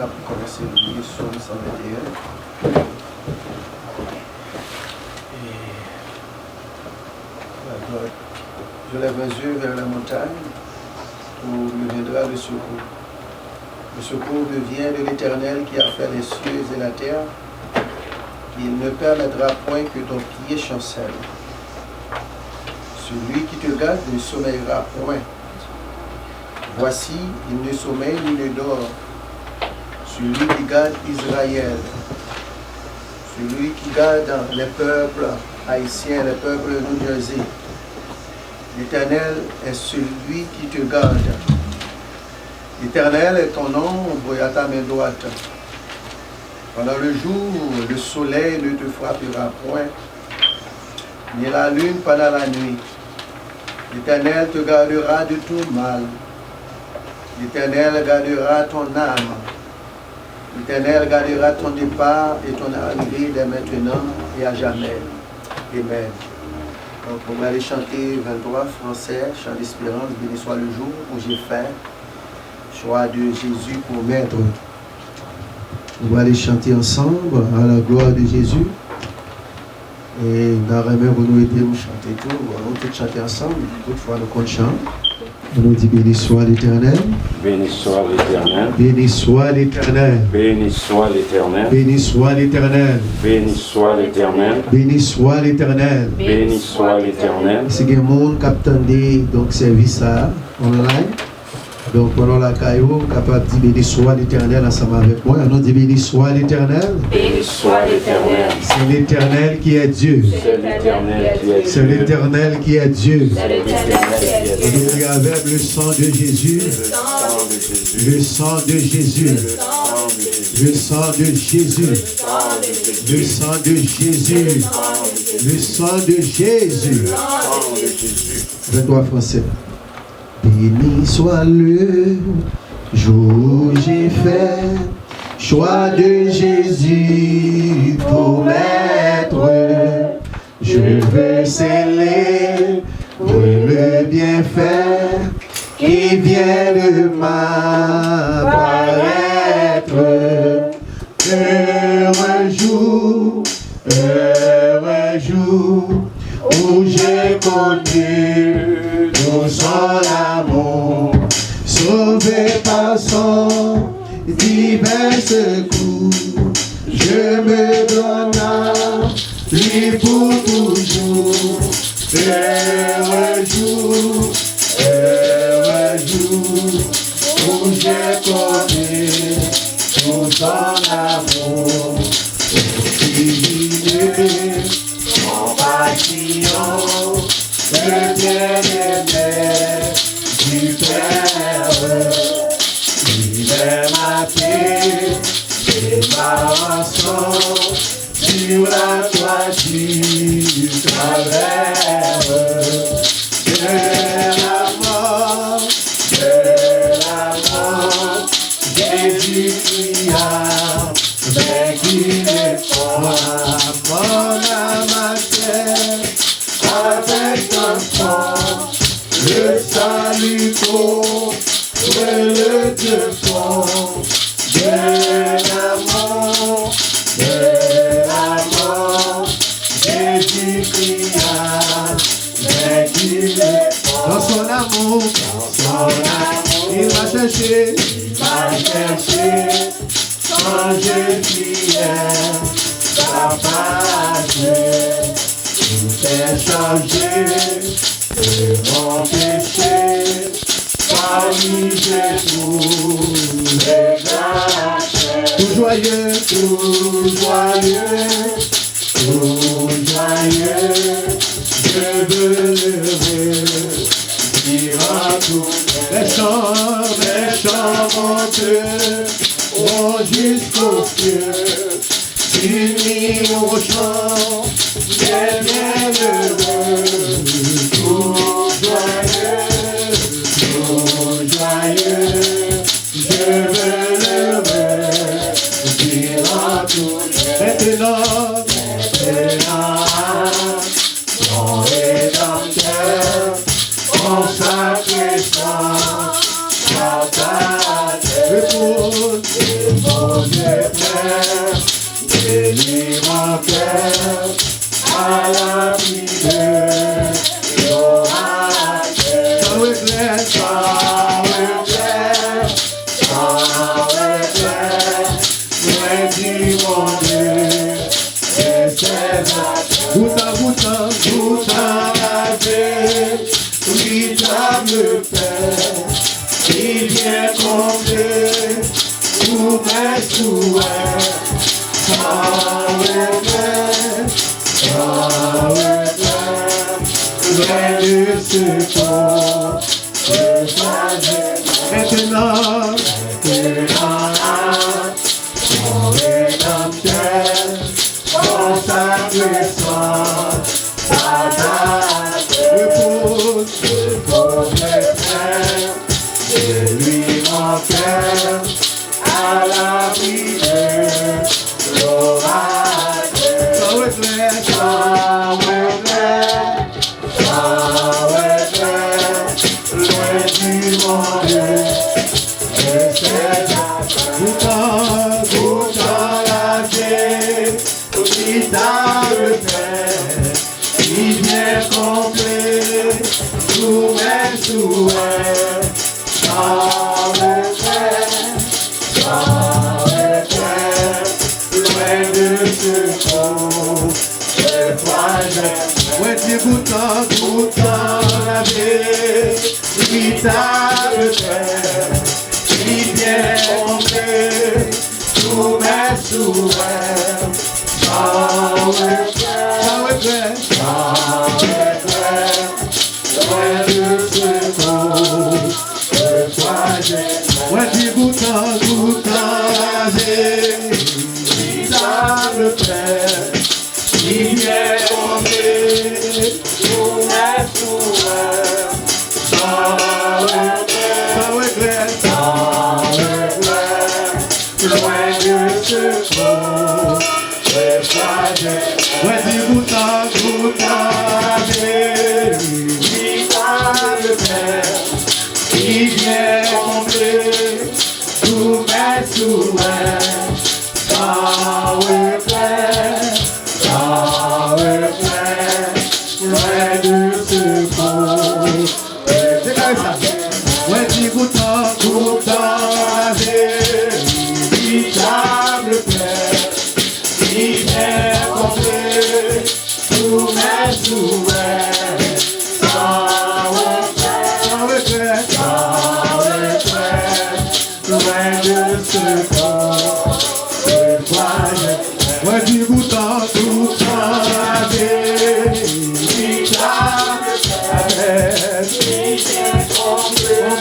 a commencé le livre Psaume 121. Je lève mes yeux vers la montagne où me viendra le secours. Le secours me vient de l'Éternel qui a fait les cieux et la terre. Il ne permettra point que ton pied chancelle. Celui qui te garde ne sommeillera point. Voici, il ne sommeille ni ne dort. Celui qui garde Israël, celui qui garde les peuples haïtiens, les peuples de New Jersey. L'Éternel est celui qui te garde. L'Éternel est ton ombre et à ta main droite. Pendant le jour, le soleil ne te frappera point, ni la lune pendant la nuit. L'Éternel te gardera de tout mal. L'Éternel gardera ton âme. L'Éternel gardera ton départ et ton arrivée dès maintenant et à jamais. Amen. Donc, on va aller chanter 23 français, chant d'espérance, béni soit le jour où j'ai fait choix de Jésus pour maître. On va aller chanter ensemble à la gloire de Jésus. Et dans la main, vous nous aidez à chanter tout. On va tous chanter ensemble. Toutefois, nous comptons chant. On nous dit béni soit l'Éternel. Béni soit l'Éternel. Béni soit l'Éternel. Béni soit l'Éternel. Béni soit l'Éternel. Béni soit l'Éternel. Béni soit l'Éternel. Béni soit l'Éternel. C'est un monde qui attendait donc service à online. Donc pendant la caillou, capable de dire béni soit l'Éternel ensemble avec moi. On dit béni soit l'Éternel. Béni soit l'Éternel. C'est l'Éternel qui est Dieu. C'est l'Éternel qui est Dieu. C'est l'Éternel qui est Dieu. C'est l'Éternel qui est Et Dieu. nous avec le sang de Jésus. Le sang de Jésus. Le sang de Jésus. Le sang de Jésus. Le sang de Jésus. 23 français. Béni soit le jour où j'ai fait choix de Jésus pour maître. Je veux sceller pour le bienfait qui vient de m'apparaître. Heureux jour où j'ai connu son amour, sauvé par son divin secours. Je me donne à lui pour toujours. Heureux jour où j'ai connu tout son amour. Diviner mon passion, le bien-aimé du Père. Il est ma paix et ma rançon sur la croix du calvaire. De la mort, Jésus cria, vaincu les fois, mon âme avec ton sang, le salut pour le défend. De la mort, Jésus cria, vaincu les fois. Dans son amour, il m'a cherché, quand je priais, sa page, tout est changé, de mon péché, par lui j'ai trouvé grâce. Tout joyeux, je veux l'heureux, dire à tous les chants monteux, oh jusqu'aux cieux, unis au chant des bienheureux. Tout joyeux, je veux l'heureux, dire à tous maintenant, mon Rédempteur, consacré sans ta terre. Mon Dieu plein, délivre mon cœur à la vie de l'orage. Sans éclair, loin du monde, et c'est goutte à véritable paix, il vient combler tous mes souhaits. Sans regret, loin de ce corps, maintenant, mon rédempteur, consacré sans repose mes frères, et lui mon cœur à l'abri de l'orage. Sans regret, loin du monde, et c'est pourtant la vie, formidable paix, il vient combler tous mes souhaits. Sans regret, loin de ce corps, je crois j'aime. Ouais, tu goûtes la véritable paix, il vient combler tous mes souhaits. Sans regret, loin de ce corps, je crois j'aime. Ouais, tu goûtes la véritable paix, il vient combler tous mes souhaits. Sans regret, loin de ce corps, je crois j'aime. Ouais, tu goûtes la véritable paix, il vient combler tous mes souhaits. Sans regret, loin de ce corps. C'est comme ça. Ouais, tu goûtes la véritable paix, il vient combler tous mes souhaits. Sans regret, loin de ce corps, je crois j'aime. Ouais, tu goûtes la véritable paix,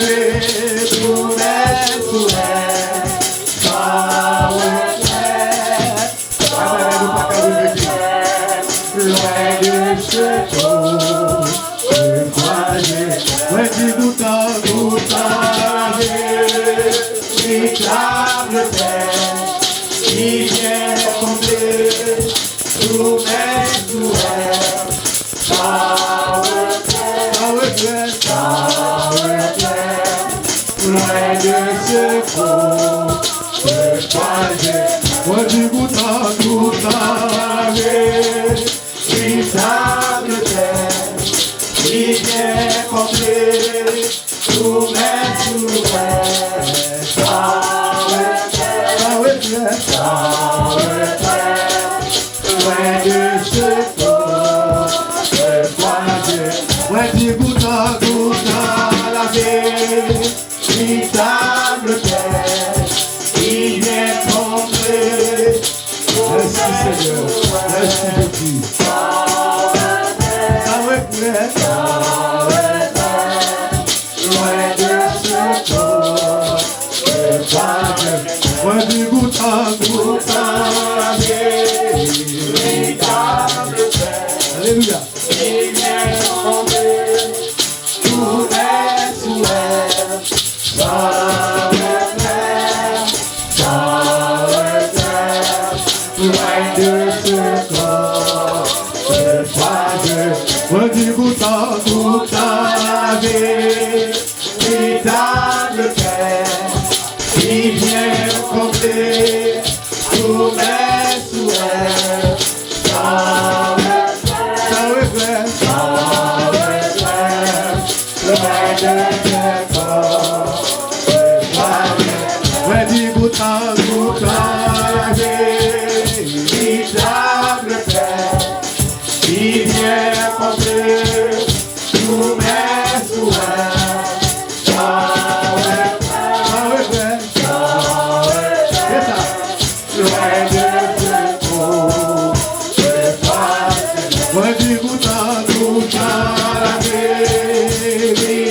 il vient combler tous mes souhaits. Sans regret, loin de ce corps, je crois j'aime. Ouais, tu goûtes la véritable paix, il vient combler tous mes souhaits. Sans regret, loin de ce corps, je crois j'aime. Ouais, tu goûtes la véritable paix, il vient combler tous mes souhaits. Sans regret, loin de ce corps, je crois j'aime. Ouais, tu goûtes la véritable paix, il vient combler. Merci Seigneur, merci Jésus. Sans regret, loin de ce corps, je crois j'aime. Ouais, tu goûtes la véritable paix, alléluia, il vient combler tous mes souhaits. Sans regret, loin de ce corps, je crois j'aime. Ouais, tu goûtes la véritable paix, il vient combler tous mes souhaits, sans regret, loin de tes corps. Ouais, dis goûtant, la véritable paix qui vient combler tous mes souhaits, sans regret, c'est ça, loin de tes corps. Ouais, dis goûtant, la véritable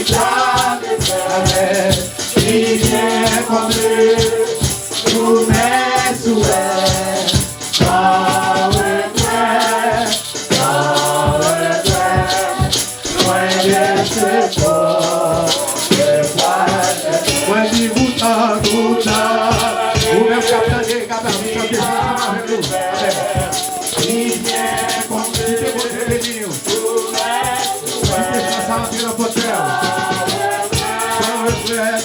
paix qui vient combler tous mes souhaits, sans regret, loin de ce corps, ouais, dis-vous tant, vous-même captez, chantez avec nous, qui vient combler tous mes souhaits, sans regret,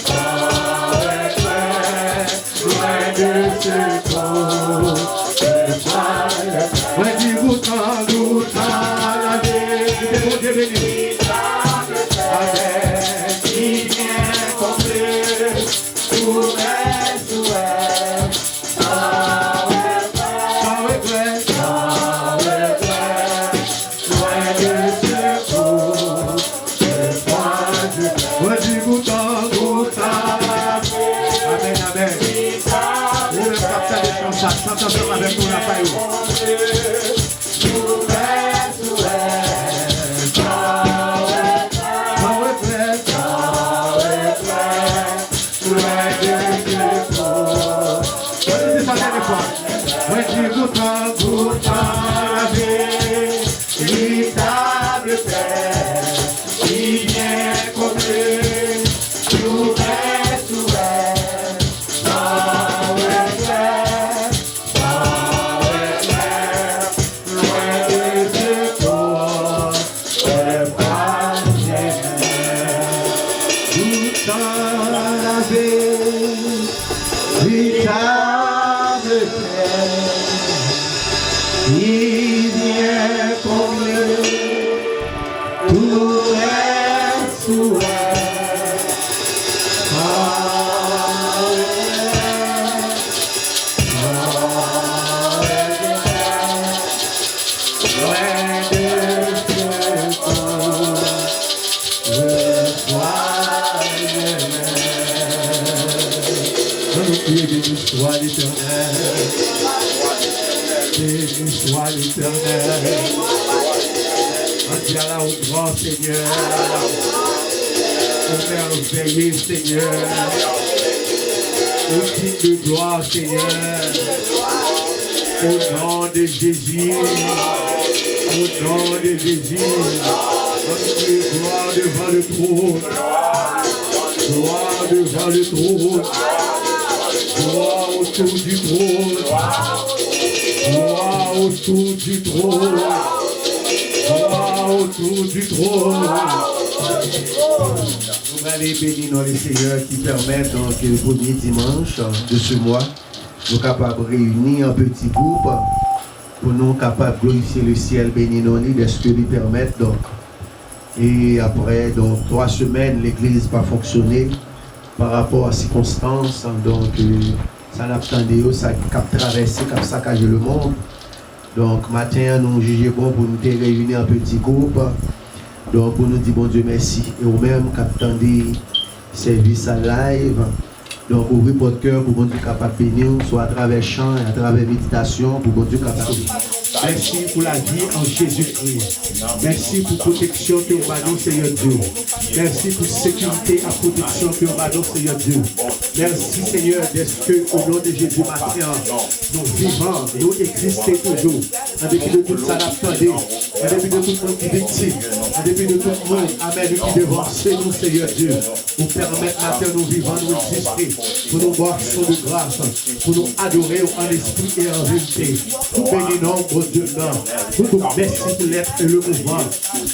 loin de ce corps. Ouais, dis-vous tant, la vérité, mon Dieu béni. Avec qui vient combler tous mes souhaits, sans regret, loin de ce corps. Ouais, dis-vous tant, amen, amen. Vous le captez des chansons, chantons avec nous la paille. Tous mes souhaits, sans regret, loin de ce corps. C'est ça dernière fois. Ouais, dis-vous tant, la véritable paix qui vient combler tous mes souhaits, sans regret, loin de ce corps, c'est pas tout la véritable paix qui vient combler tous mes souhaits, loin de ce corps, je sois béni soit l'Éternel, béni soit l'Éternel. On dit à la au grand Seigneur, au merveilleux Seigneur, au titre de gloire Seigneur, au nom de Jésus, au nom de Jésus, on dit gloire devant le trône, gloire devant le trône, gloire autour du trône, gloire autour du trône. Autour du trône. Nous allons bénir nos Seigneur qui permettent donc le premier dimanche de ce mois, nous capables de réunir en petit groupe pour nous capables de glorifier le ciel, bénir nos lits, de ce que lui permettent donc. Et après donc 3 semaines, l'église n'a pas fonctionné par rapport à circonstances, donc ça n'a pas attendu, ça a traversé, ça a saccagé le monde. Donc, matin, nous jugeons bon pour nous réunir en petit groupe. Donc, pour nous dire bon Dieu merci. Et vous-même, qui attendez service à live. Donc, ouvrez votre cœur pour bon Dieu capable de bénir, soit à travers chant et à travers méditation, pour bon Dieu capable de bénir. Merci pour la vie en Jésus-Christ. Merci pour la protection que vous m'avez, Seigneur Dieu. Merci pour la sécurité et la protection que vous m'avez, Seigneur Dieu. Merci, Seigneur, d'être que au nom de Jésus, matin, nous vivons, nous existons toujours. En dépit de tout ça, l'attendez. En dépit de tout le monde qui est victime. En dépit de tout le monde, Amen, qui devance nous, Seigneur Dieu. Pour permettre, matin, nous vivons, nous exister. Pour nous boire son de grâce. Pour nous adorer en esprit et en vérité. Pour bénir nos mon Dieu, non. Nous nous merci pour l'être et le mouvement.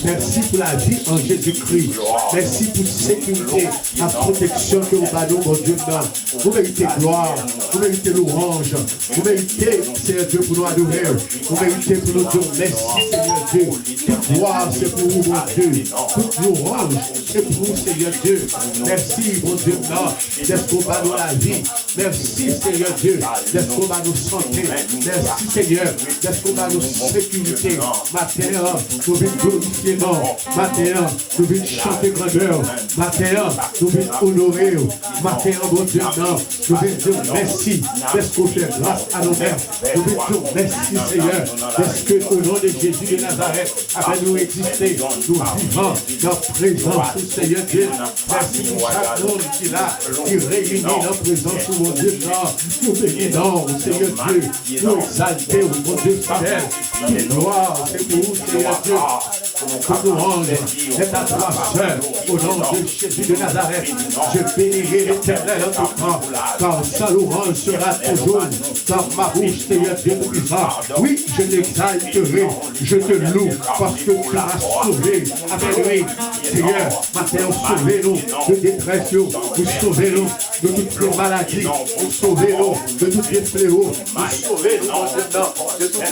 Merci pour la vie en Jésus-Christ. Merci pour sécurité, la protection que vous avez, mon Dieu, non. Vous méritez gloire, vous méritez louange, vous méritez, Seigneur Dieu, pour nous adorer. Vous méritez pour nous dire merci, Seigneur Dieu. Toute gloire, c'est pour vous, mon Dieu. Toute louange, c'est pour vous, Seigneur Dieu. Merci, mon Dieu, non, d'être au bas de la vie. Merci, Seigneur Dieu, d'être au bas de santé. Merci, Seigneur, d'être au bas de sécurité. Matin, nous venons glorifier, non. Matin, nous venons chanter grandeur. Matin, nous venons honorer. Matin, mon Dieu, non. Nous venons dire merci, d'être qu'on fait grâce à nos mères. Nous venons dire merci, Seigneur, parce que au nom de Jésus de Nazareth, avec nous exister, nous vivons dans présence du Seigneur Dieu. Merci pour chaque monde qui est là, qui réunit dans présence de mon Dieu. Nous bénissons, Seigneur Dieu, nous exalter, mon Dieu fidèle. Gloire, c'est pour vous, Seigneur Dieu. Que nous rendre, c'est à toi seul, au nom de Jésus de Nazareth. Je bénirai l'Éternel en tout temps, car sa louange sera toujours dans ma bouche, Seigneur Dieu puissant. Oui, je l'exalterai, je te loue, parce que tu m'as sauvé. Avec lui, Seigneur, matin, sauvez-nous de détresse, vous sauvez-nous de toutes les maladies, vous sauvez-nous de tous les fléaux, vous sauvez-nous de tout ça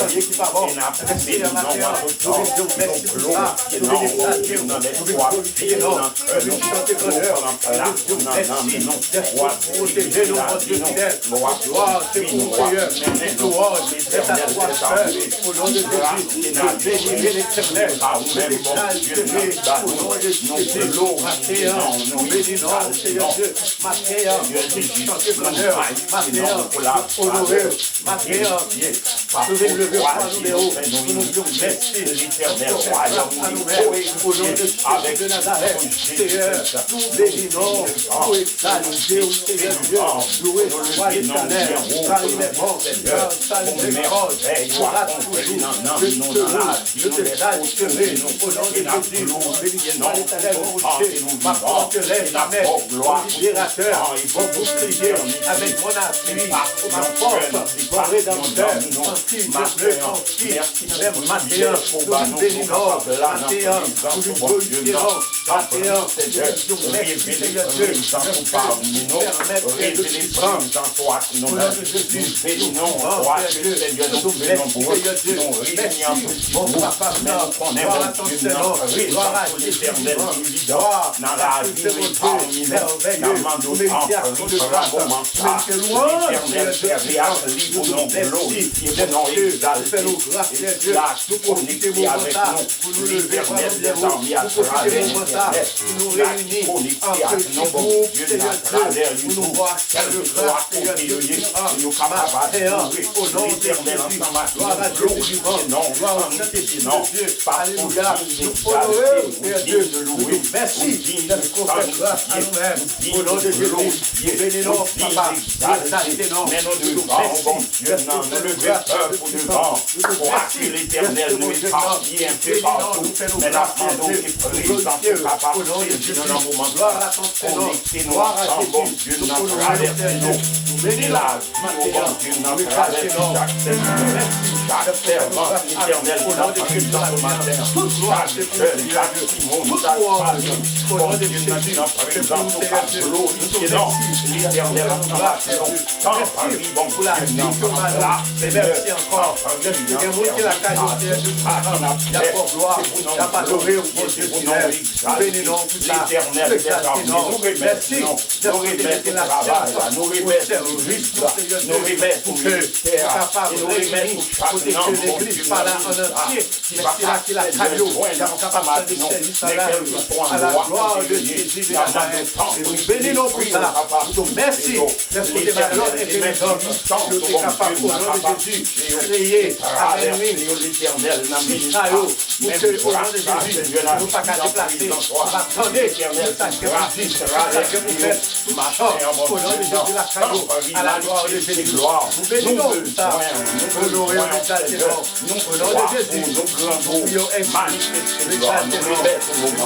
qui va bon. Merci, matin, nous merci pour ça, nous l'exalter, nous glorifier, nous chanter bonheur, nous merci d'être protégés, mon Dieu fidèle. Gloire, c'est pour vous, Seigneur. Louange, c'est à toi seul, au nom de Jésus. Je bénirai l'Éternel, je l'exalterai, au nom de Jésus. Matin, nous bénissons, Seigneur Dieu. Matin, nous chanter bonheur. Matin, honorer. Matin, nous élever par numéro. Nous nous disons merci. L'Éternel, au nom de Jésus de Nazareth. Seigneur, nous bénissons, nous exaltons, Seigneur Dieu. Loué soit l'Éternel, car il est bon, car sa miséricorde sera toujours. Je te exalterai au nom de Jésus. Béni soit l'Éternel, mon Dieu, ma forteresse, jamais, mon libérateur, mon bouclier, avec mon appui, ma force, mon rédempteur, mon fils de Dieu, mon fils, même matin, nous bénissons, matin, nous nous glorifions, matin, nous merci, Seigneur Dieu, permettre de nous prendre, au nom de Jésus, bénissons, Seigneur Dieu, merci, mon papa, gloire à ton Seigneur, gloire à l'Éternel, gloire à tout ce Dieu, merveilleux, vous méritez action de grâce, vous méritez louange, merci, Dieu, fais-nous grâce, Dieu, nous profitez mon mandat, pour nous lever par nos zéros, nous profitez mon mandat, pour nous réunir en petit groupe, Seigneur Dieu, pour nous voir faire le grâce, Seigneur Dieu, matin, au nom de Jésus, gloire à Dieu vivant, gloire au Saint-Esprit de Dieu, alléluia, nous honorons, Seigneur Dieu, nous merci d'être qu'on fait grâce à nous-mêmes, au nom de Jésus, nous bénissons, Papa, exaltez-nous, nous merci d'être qu'on fait le grâce pour nous vent, pour accueillir l'Éternel, nous épargner un peu partout, mais la fin nous est prise dans tout capacité, dans un moment gloire à ton Seigneur, gloire à Jésus, nous traversons, nous bénissons, nous traversons, chaque servant, l'Éternel, au nom de Jésus, toute gloire, c'est pour Dieu, toute gloire, au nom de Jésus, c'est pour nous, l'Éternel, merci pour la vie que l'on a là, merci encore, merci pour les mots qui la qualité de il y a pour gloire, il n'y a pas d'oré au bon Dieu, nous bénissons tout ça, nous exaltons, merci de remettre la science, nous remettre le risque, nous remettre pour que nous capable de réunir, protéger l'église par là en entier, merci là qu'il a cadeau, il y a capable de service à la gloire de Jésus de Nazareth, et nous bénissons pour ça, merci, merci pour les malheurs et les hommes, nous sommes capables au nom de Jésus, créer avec nous l'Éternel, Israël, pour que au nom de Jésus, nous ne pas qu'à déplacer, attendez, que vous faites, au nom de Jésus, la cadeau, à la gloire de Jésus, nous bénissons tout ça, nous honorons Exaltez-nous. Au nom de Jésus, nous prions ainsi. Exaltez-nous.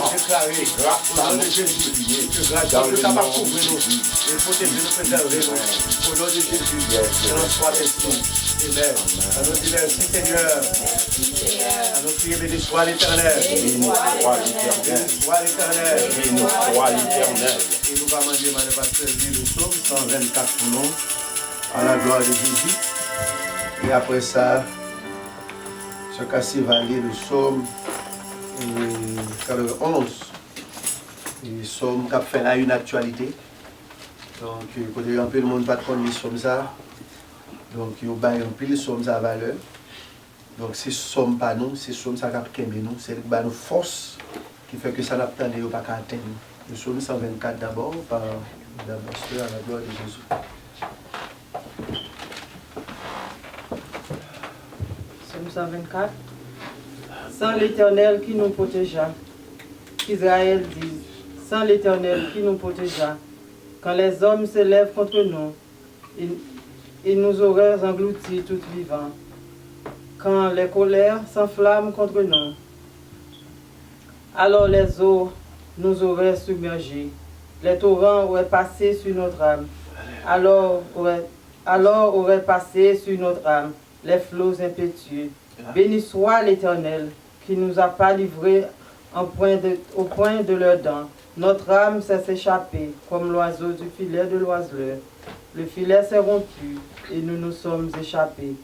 Déclarez au nom de Jésus. Que grâce à Dieu capable de couvrir nous et protéger nous, préserver nous. Au nom de Jésus, que l'on soit ainsi. Amen. À nous dire merci Seigneur. À nous prier, béni soit l'Éternel. Béni soit l'Éternel. Soit l'Éternel. Béni soit l'Éternel. Et nous allons dire, madame pasteur, le psaume 124 pour nous, à la gloire de Jésus. Et après ça, ce cas-ci va lire le psaume 11. Et le psaume qui a fait là une actualité. Donc, quand il y a un peu de monde pas connaître les psaumes ça. Donc, il y a un peu de psaumes à valeur. Donc, c'est psaume pas nous, c'est psaume ça qui a nous, c'est nous force qui fait que ça n'a pas atteindre, pas atteindre. Le psaume 124 d'abord, par Madame Pasteur, à la gloire de Jésus. Psaume 124. Sans l'Éternel qui nous protégea, qu'Israël dise, sans l'Éternel qui nous protégea, quand les hommes se lèvent contre nous, ils nous auraient engloutis tout vivants. Quand les colères s'enflamment contre nous, alors les eaux nous auraient submergés, les torrents auraient passé sur notre âme, alors auraient passé sur notre âme les flots impétueux. Béni soit l'Éternel qui nous a pas livrés au point de leurs dents. Notre âme s'est échappée comme l'oiseau du filet de l'oiseleur. Le filet s'est rompu et nous nous sommes échappés.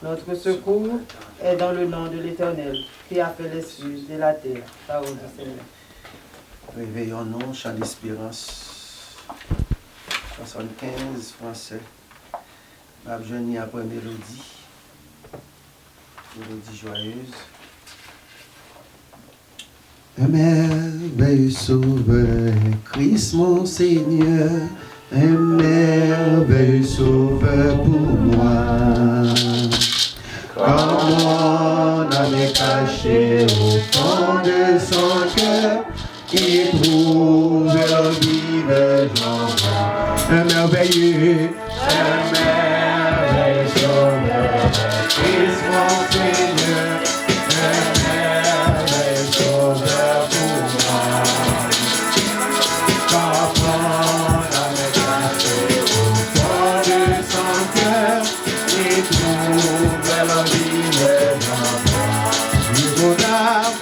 Notre secours est dans le nom de l'Éternel qui a fait les cieux et la terre. Parole du Seigneur. Réveillons-nous, chant d'espérance. 75 français. Ma jeune après mélodie. Mélodie joyeuse. Un merveilleux sauveur, Christ mon Seigneur, un merveilleux sauveur pour moi. Quand mon âme est cachée au fond de son cœur, il trouve l'envie de j'envoie. Un merveilleux sauveur, Christ mon Seigneur, un merveilleux sauveur pour moi. Quand mon âme est cachée au fond de son cœur, il trouve l'envie de j'envoie. Mon âme,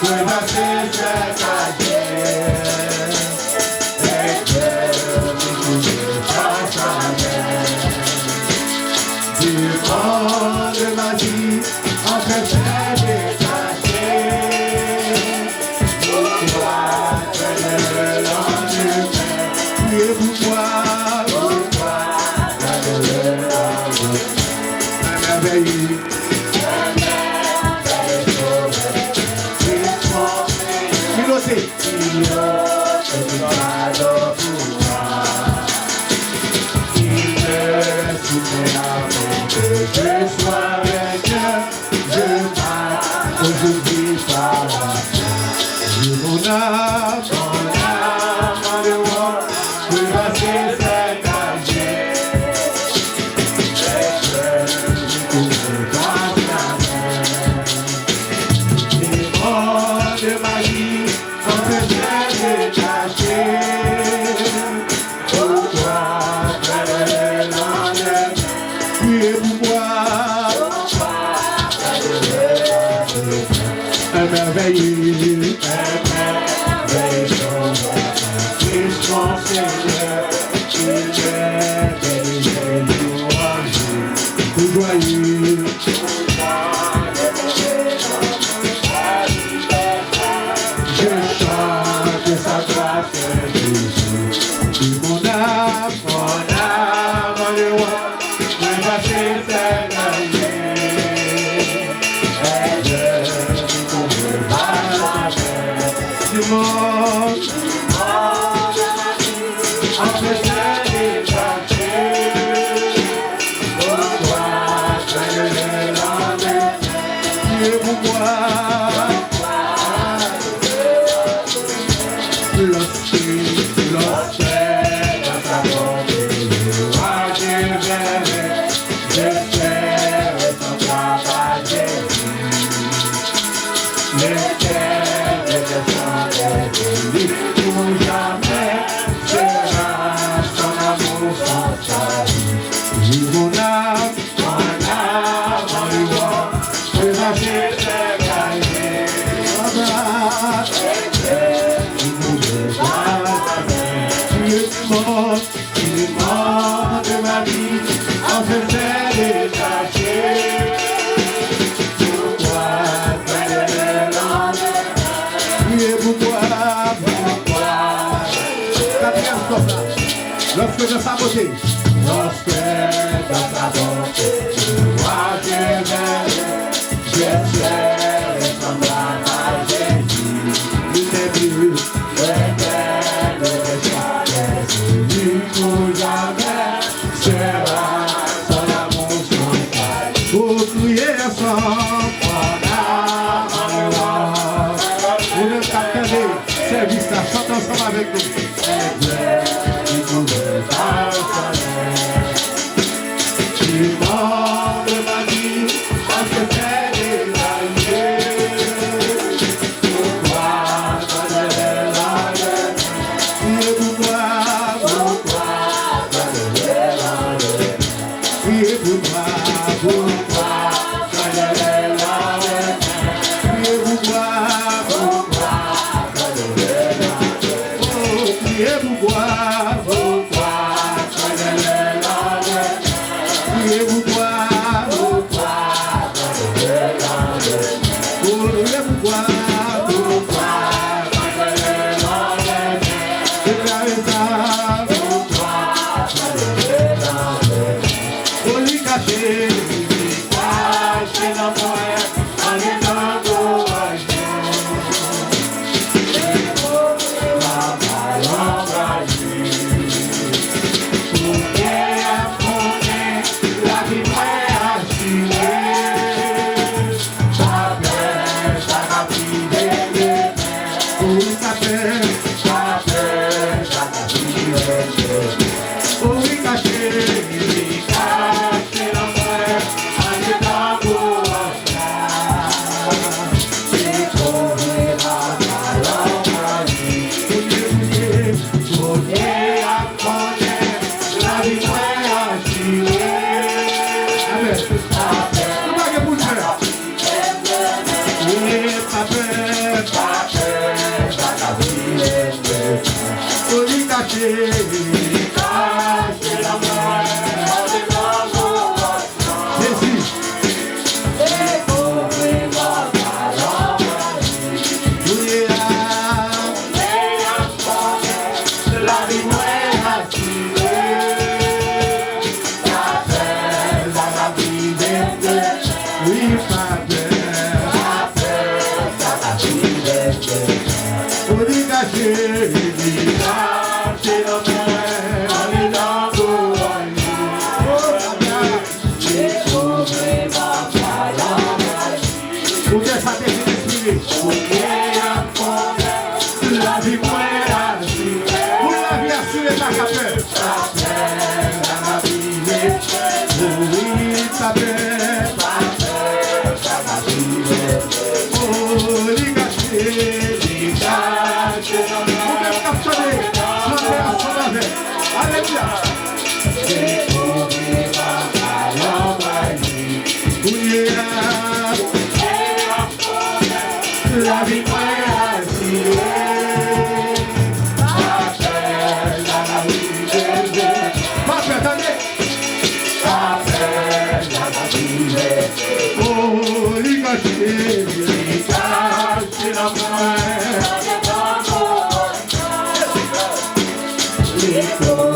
peut passer cette carrière. Et que nous pas sa main. Du monde de ma vie, on peut faire détacher. Pourquoi que le lendemain, priez pour moi, pourquoi que le lendemain, un merveilleux. Je sois avec eux, je pars aujourd'hui par la mon âme, en dehors, peut passer cette année. Et je couvre dans ta main. Les mots de ma vie, on peut bien détacher. Pourquoi faire le lendemain? Priez pour moi. Un merveilleux sauveur, Christ mon Seigneur, il est béni et louangé, tout joyeux. Je chante sa grâce, Jésus, et mon âme, en roi. Mon âme, en louant, je m'achète gagner. Tu es mort de ma vie, en se fait détacher. Pourquoi quatrième stop là. Lorsque dans sa beauté, moi je serai semblable à Jésus. Il est venu, pour jamais sera son amour sans faille. Pour crier ensemble, vous ne captez service là, chante ensemble avec nous. Tu mort de ma vie, parce que c'est des alliés. Pourquoi donner la guerre? Et pourquoi donner la guerre? Et pourquoi donner la guerre? Et pourquoi donner la guerre? Et pourquoi Liko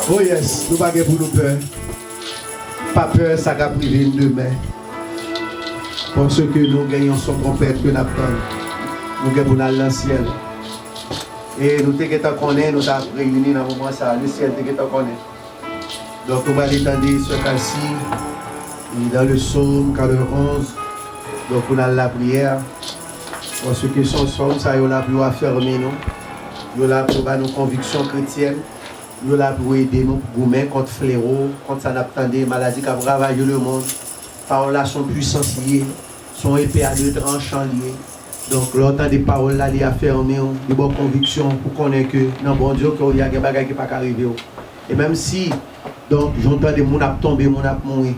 Oh yes, nous ne pouvons pas pour nous peur. Pas peur, ça va priver demain. Parce que nous gagnons son trompette que nous avons. Nous gagnons dans le ciel. Et nous te connaissons, nous avons réunis dans le moment ça, le ciel te connaît. Donc nous allons attendre ce cas-ci, dans le psaume 91. Donc on a la prière. Parce que son psaume, ça y a pour affermer nous. Il y a pour nos convictions chrétiennes. Nous là pour aider nous pour gommer contre fléau, contre ça n'attendait maladie qui a ravagé le monde. Paroles là sont puissantes liées, sont épées à deux tranchants liées. Donc l'autant des paroles là, les affermer, des bonnes convictions pour connaître que non bon Dieu qu'il y a des bagages qui ne peuvent pas arriver. Et même si donc j'entends des gens tomber, gens mourir.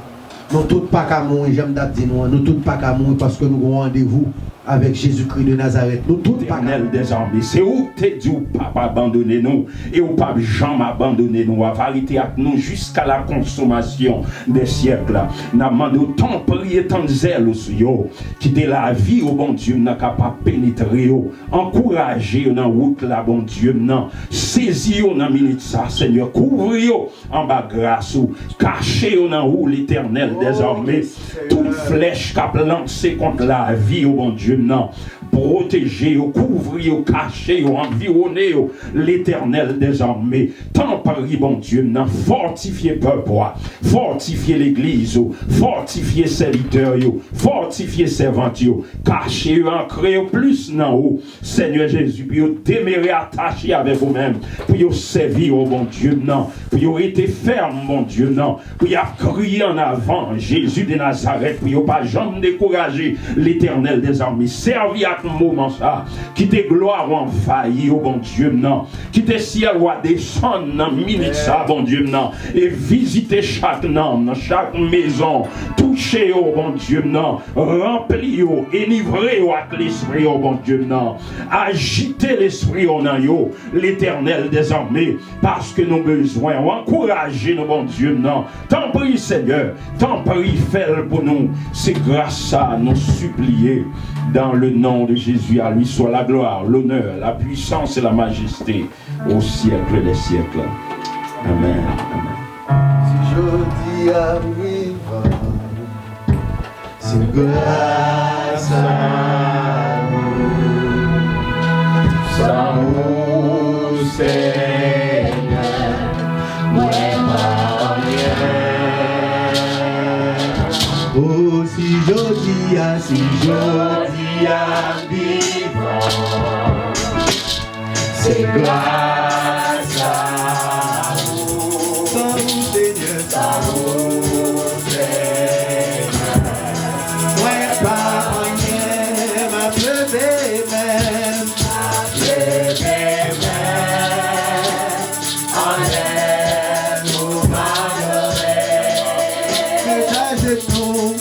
Nous tous pas qu'à mourir, j'aime dire nous tous pas qu'à mourir parce que nous avons rendez-vous avec Jésus-Christ de Nazareth. Nous tous pas Éternel des armées, c'est où t'es dit ou pas abandonner nous et ou pas jamais abandonner nous, à vérité avec nous jusqu'à la consommation des siècles. N'a demandé autant prier tant de zèle yo, qui de la vie au bon Dieu n'a capable pénétrer yo, encourager dans route la bon Dieu non, saisir yo dans minute ça Seigneur, couvrir yo en bas grâce ou cacher yo dans où l'Éternel des armées, toute flèche qu'a lancé contre la vie au bon Dieu non, protéger, couvrir, cacher, environner l'Éternel des armées. Tant pari, bon Dieu, non, fortifier peuple, fortifier l'église, fortifier serviteurs, fortifier servants, cacher, ancrer plus non haut. Seigneur Jésus, puis démérer attaché avec vous-même, puis servir au bon Dieu, non, puis être ferme, bon Dieu, non, puis crier en avant Jésus de Nazareth, puis pas jamais décourager l'Éternel des armées, servir à moment ça, qui te gloire en failli au bon Dieu, non, qui te ciel ou descendre dans minute ça, bon Dieu, non, et visiter chaque nom, chaque maison, toucher au bon Dieu, non, remplir, enivrer avec l'esprit au bon Dieu, non, agiter l'esprit au nan yo, l'Éternel des armées, parce que nous besoin, encourager nos bon Dieu, non, tant prie Seigneur, tant prie faire pour nous, c'est grâce à nous supplier. Dans le nom de Jésus, à lui soit la gloire, l'honneur, la puissance et la majesté au siècle des siècles. Amen. Amen. Si je dis arrive, c'est grâce à nous. Sans vous, Seigneur, moi pas rien. Oh, si je dis à vivre, c'est grâce à vous. Sans vous, Seigneur, sans vous, Seigneur, moi pas rien, ma pleuvé même, enlève-nous ma douleur, dégagez-nous.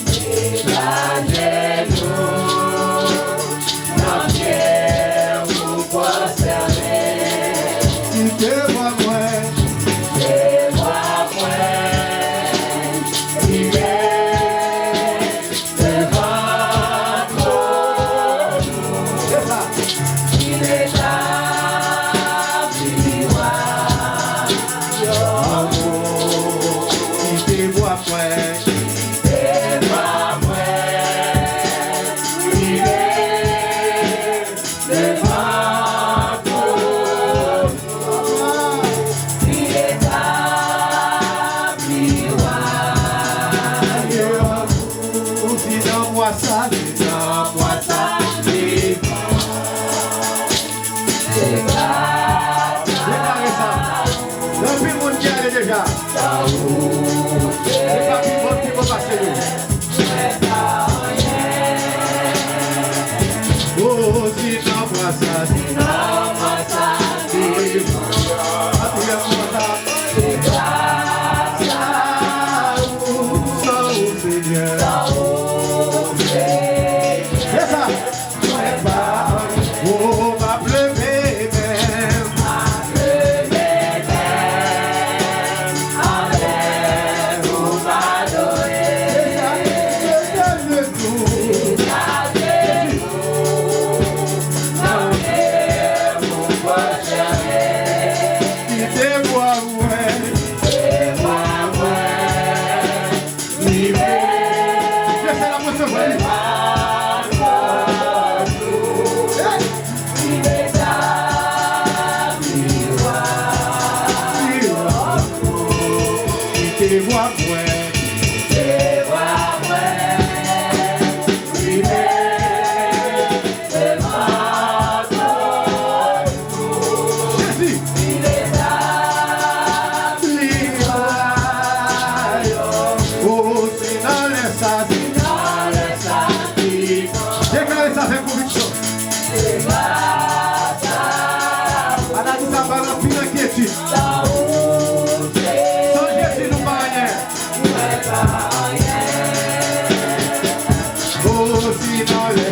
Oh, si non le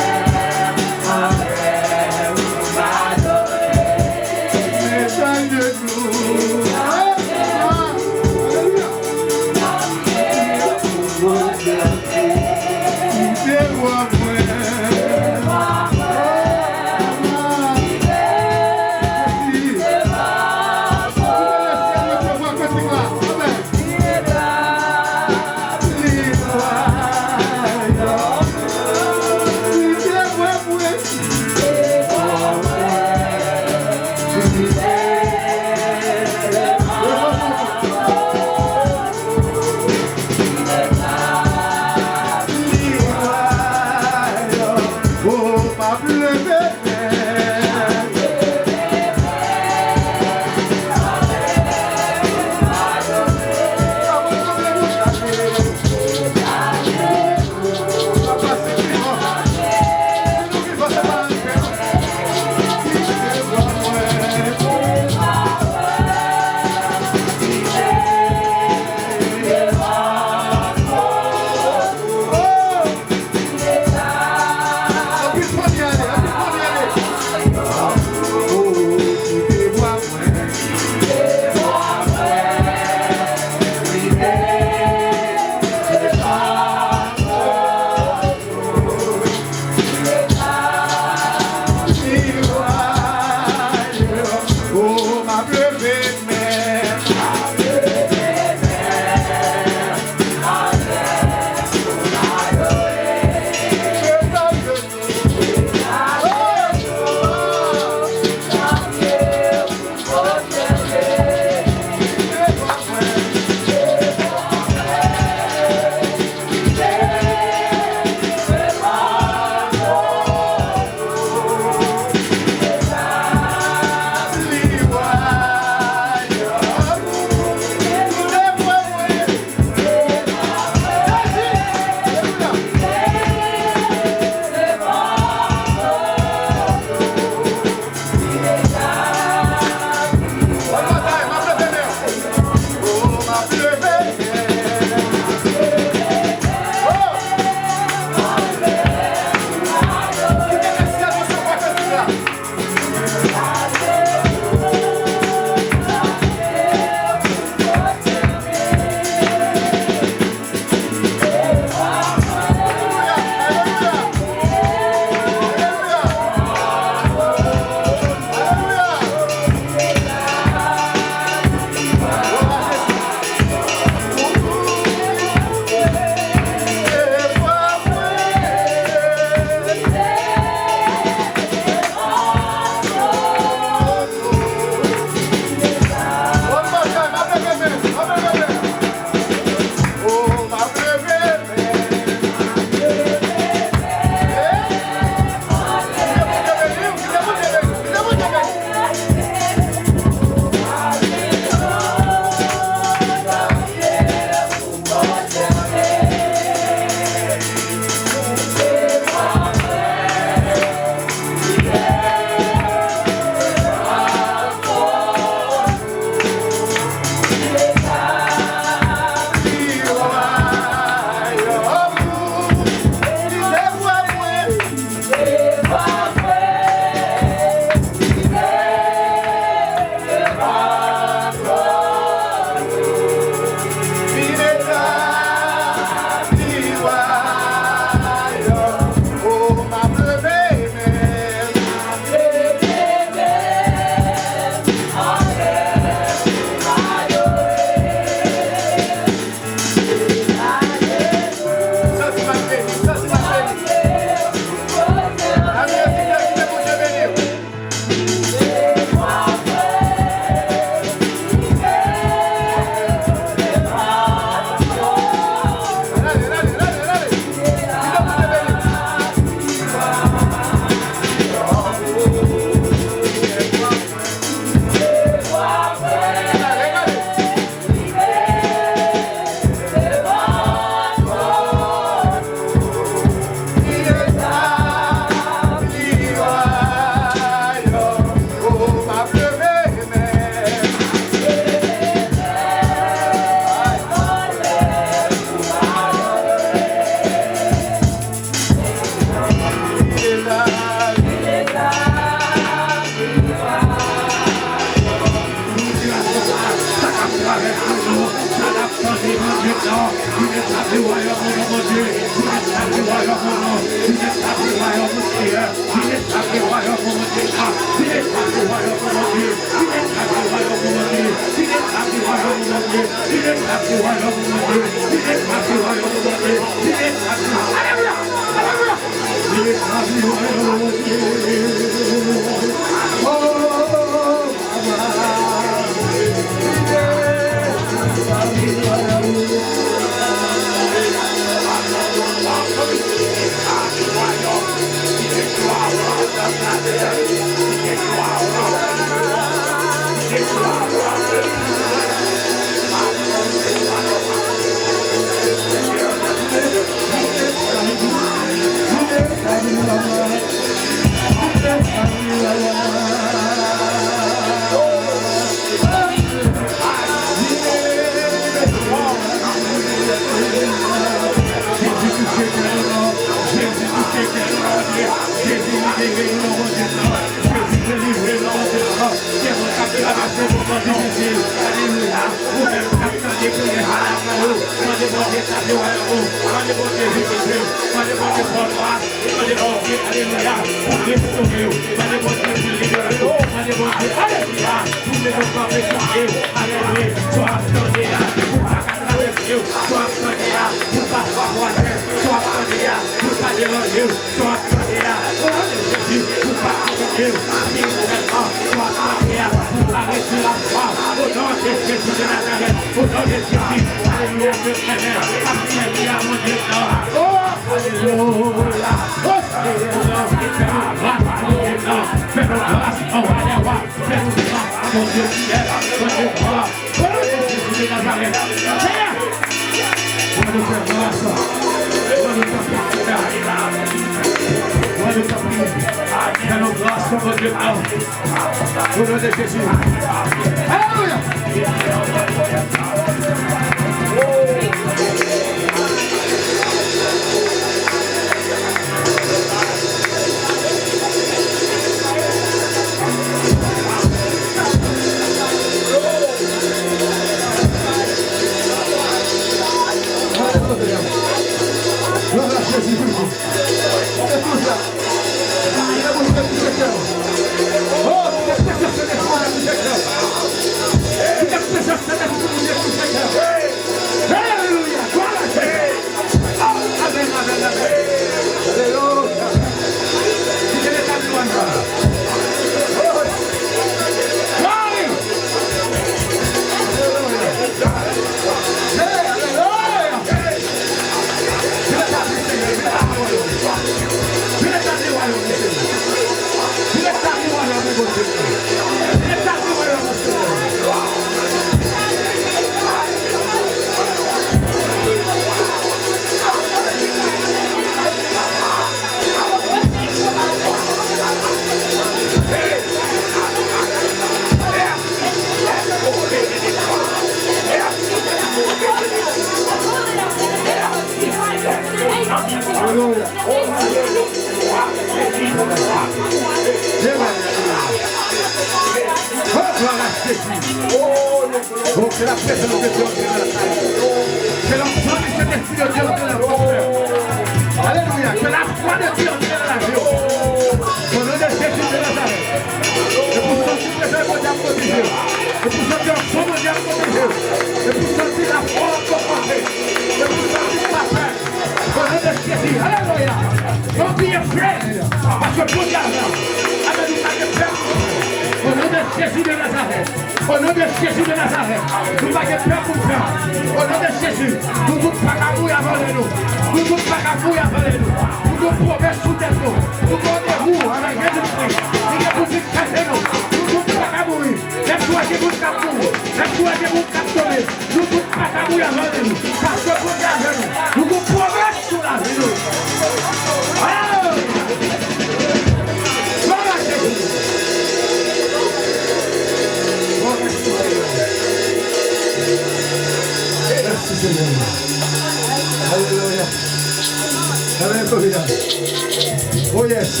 Oh yes.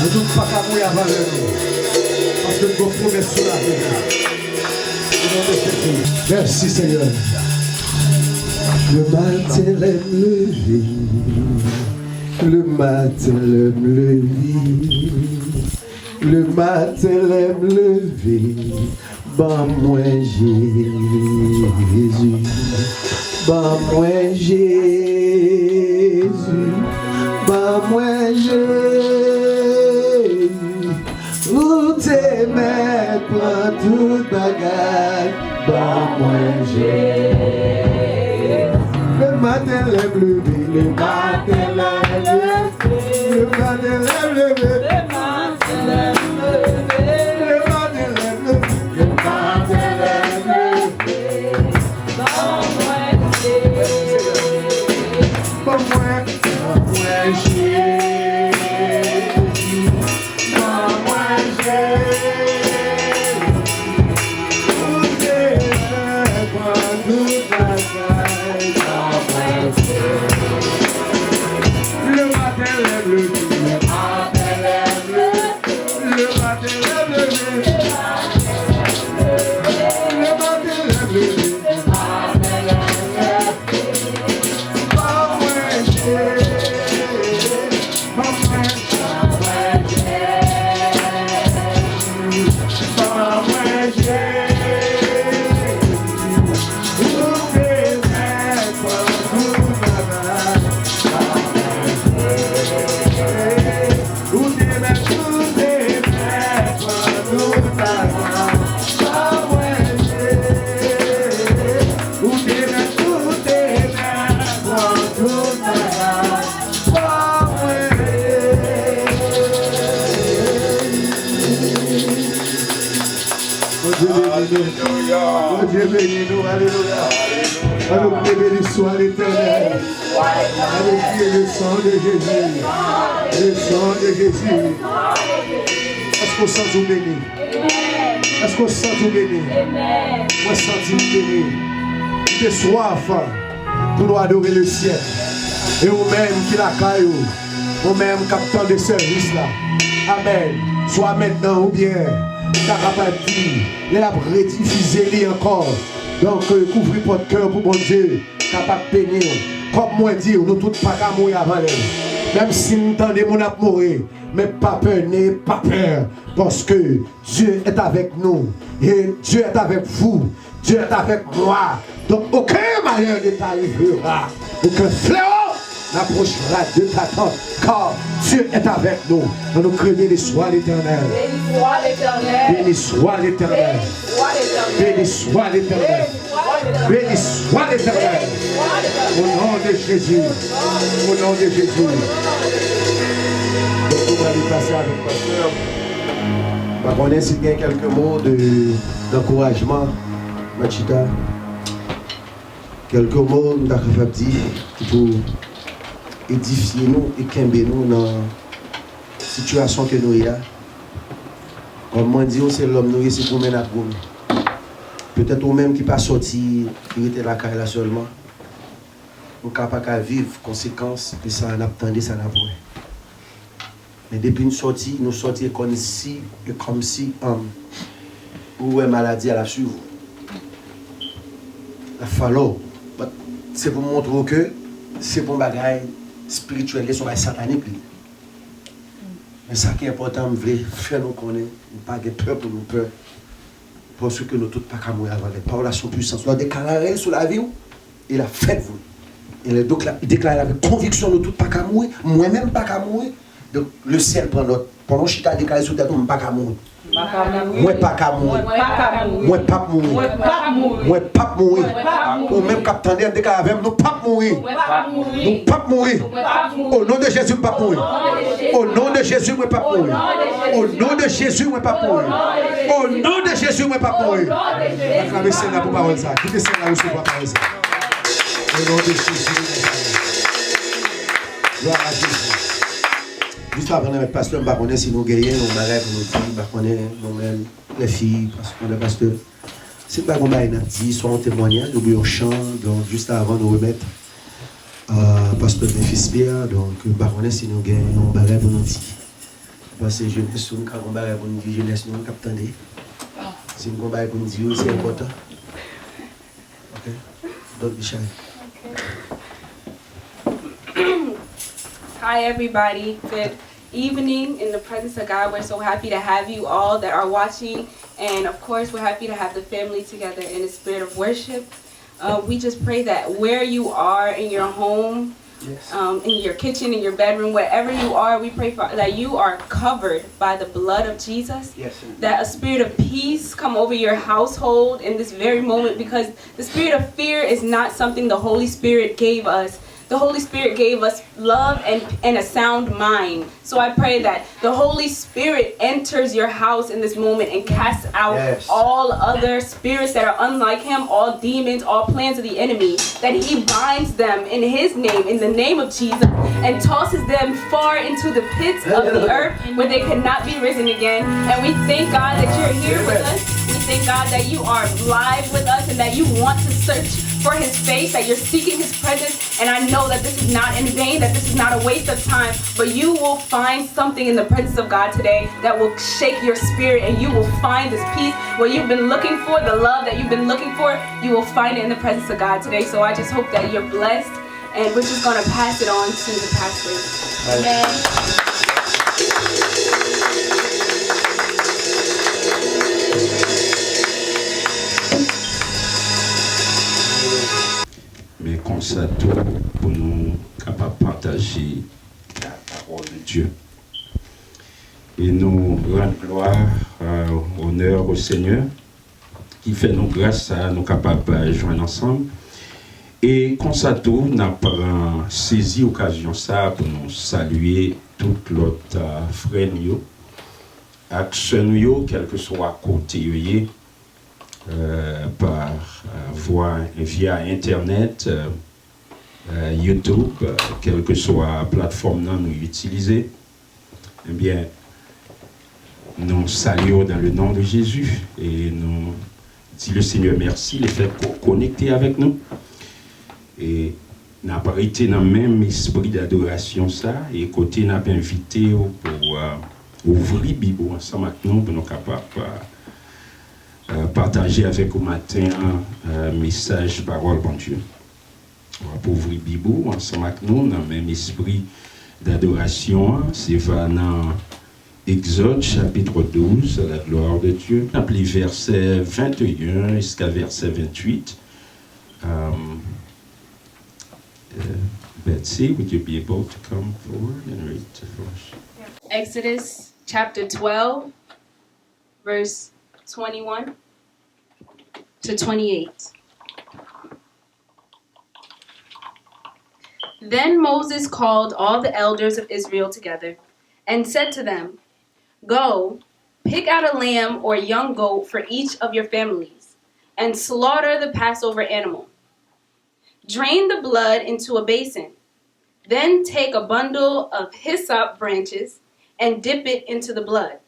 Nous ne pouvons pas mourir avant nous. Parce que nous promettons sur la vie. Merci Seigneur. Le matin l'aime lever, le matin l'aime lever, le matin l'aime lever, ban moi Jésus, ban moi Jésus, ban moi Jésus, où t'es maître, prends toute bagaille, ban moi Jésus. Le matin lève levé, le matin lève levé, le matin lève levé, le matin lève levé, le matin lève levé, le matin lève levé. Bon moi Jésus, bon moi Jésus, où t'es prends toute la taille. Le matin lève le nez, le matin lève le nez, le matin lève le nez, le matin lève le nez, le matin lève le nez. Pas moins Jésus, pas moins Jésus, pas moins Jésus. Oh Dieu bénis-nous, alléluia. Alléluia, béni soit l'Éternel. Alléluia, le sang de Jésus. Le sang de Jésus. Est-ce qu'on sent tout béni? Est-ce qu'on sent tout béni? Moi, je sens tout béni. J'ai soif pour nous adorer le ciel. Et vous-même qui la caillou, vous-même captant de service là. Amen. Soit maintenant ou bien. Capable de dire, les a rediffuser encore. Donc, couvrez votre cœur pour mon Dieu, capable de bénir. Comme moi dire, nous tous pas qu'à mourir avant elle. Même si nous entendons mon ap mourir, mais pas peur, n'ayez pas peur. Parce que Dieu est avec nous. Et Dieu est avec vous. Dieu est avec moi. Donc, aucun malheur ne t'arrivera. Aucun fléau n'approchera de ta tente, car Dieu est avec nous. Nous crions béni soit l'Éternel. Béni soit l'Éternel. Béni soit l'Éternel. Béni soit l'Éternel. Au nom de Jésus. Au nom de Jésus. Donc, on va aller passer avec le pasteur. On va s'il y a quelques mots d'encouragement, Machita. Quelques mots, nous avons capable de dire pour édifier nous et camber nous dans la situation que nous avons. Comme on dit, c'est l'homme nous, c'est pour mener à boum. Peut-être ou même qui pas sorti, qui était là là seulement. Nous sommes capables de vivre conséquences et ça on attendait, ça n'a pas. Mais depuis une sortie, nous sortions comme si ou une maladie à la suivre. Il faut c'est pour montrer que c'est pour bagaille spirituel, c'est un satanique. Mais ça qui est important, je veux faire nous connaître, nous pas de peur pour nous peur. Parce que nous tous pas qu'à mourir avant. Les paroles sont puissantes. Nous déclaré sur la vie, il a fait vous. Il déclaré avec conviction, nous tous pas qu'à mourir, moi-même pas qu'à mourir. Donc le ciel prend notre. Pendant que je t'ai déclaré sur terre, nous pas qu'à mourir. Moi pas qu'à mourir. Moi pas mourir. Moi pas mourir. Ou même capitaine déclaré avec nous pas mourir. Nous pas mourir. Au nom de Jésus, pas mourir. Au nom de Jésus, moi pas mourir. Au nom de Jésus, moi pas mourir. Au nom de Jésus, moi pas mourir. Acclamez Seigneur pour parole ça. Quittez Seigneur aussi pour parole ça. Au nom de Jésus. Gloire à Jésus. Juste avant de pasteur, je ne sais pas si nous gagnons, nous marions pour nous dire, je ne sais pas nous-mêmes, les filles, parce qu'on est pasteur. C'est pas comme on a dit, soit un témoignage, nous un chant, donc juste avant de nous remettre pasteur Memphis Pierre, donc je ne sais pas si nous gagnons, nous marions pour nous dire. Parce que jeunesse, nous avons marié pour nous dire, jeunesse, nous avons attendez. Si nous avons marié pour nous dire, c'est important. Ok? Donc, Michel. Hi, everybody. Good evening in the presence of God. We're so happy to have you all that are watching. And of course, we're happy to have the family together in the spirit of worship. We just pray that where you are in your home, in your kitchen, in your bedroom, wherever you are, we pray for that you are covered by the blood of Jesus. That a spirit of peace come over your household in this very moment, because the spirit of fear is not something the Holy Spirit gave us. The Holy Spirit gave us love and a sound mind. So I pray that the Holy Spirit enters your house in this moment and casts out all other spirits that are unlike him, all demons, all plans of the enemy, that he binds them in his name, in the name of Jesus, and tosses them far into the pits of the earth where they cannot be risen again. And we thank God that you're here with us. We thank God that you are live with us and that you want to search for his face, that you're seeking his presence. And I know that this is not in vain, that this is not a waste of time, but you will find something in the presence of God today that will shake your spirit, and you will find this peace where you've been looking for, the love that you've been looking for. You will find it in the presence of God today. So I just hope that you're blessed, and we're just going to pass it on to the pastor. Amen. Mais comme ça, tout pour nous capables de partager la parole de Dieu. Et nous rendre gloire, honneur au Seigneur, qui fait nous grâce à nous capables de joindre ensemble. Et comme ça, tout, nous avons saisi l'occasion ça pour nous saluer tout l'autre frère, action, quel que soit côté, par voie via Internet, YouTube, quelle que soit la plateforme que nous utilisons. Eh bien, nous saluons dans le nom de Jésus et nous disons le Seigneur merci, le fait qu'on connecte avec nous. Et nous avons été dans le même esprit d'adoration ça, et côté nous avons invité pour ouvrir la Bible ensemble avec nous pour nous capables partager avec vous matin un message parole bon Dieu. On va ouvrir la Bible ensemble avec nous dans le même esprit d'adoration. C'est dans Exode chapitre 12, la gloire de Dieu. Appelé verset 21 jusqu'à verset 28. Betsy, would you be able to come forward and read for us? Exodus chapter 12, verse 21 to 28. Then Moses called all the elders of Israel together and said to them, "Go, pick out a lamb or young goat for each of your families, and slaughter the Passover animal. Drain the blood into a basin. Then take a bundle of hyssop branches and dip it into the blood.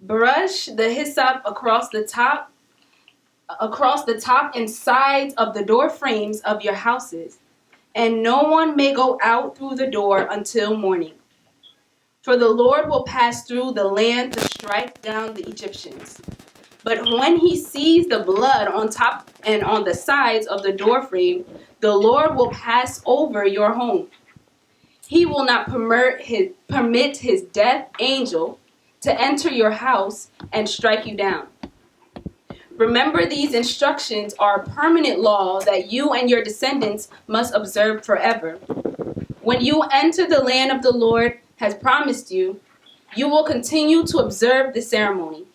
Brush the hyssop across the top and sides of the door frames of your houses, and no one may go out through the door until morning. For the Lord will pass through the land to strike down the Egyptians. But when he sees the blood on top and on the sides of the door frame, the Lord will pass over your home. He will not permit his death angel to enter your house and strike you down. Remember, these instructions are a permanent law that you and your descendants must observe forever. When you enter the land of the Lord has promised you, you will continue to observe the ceremony.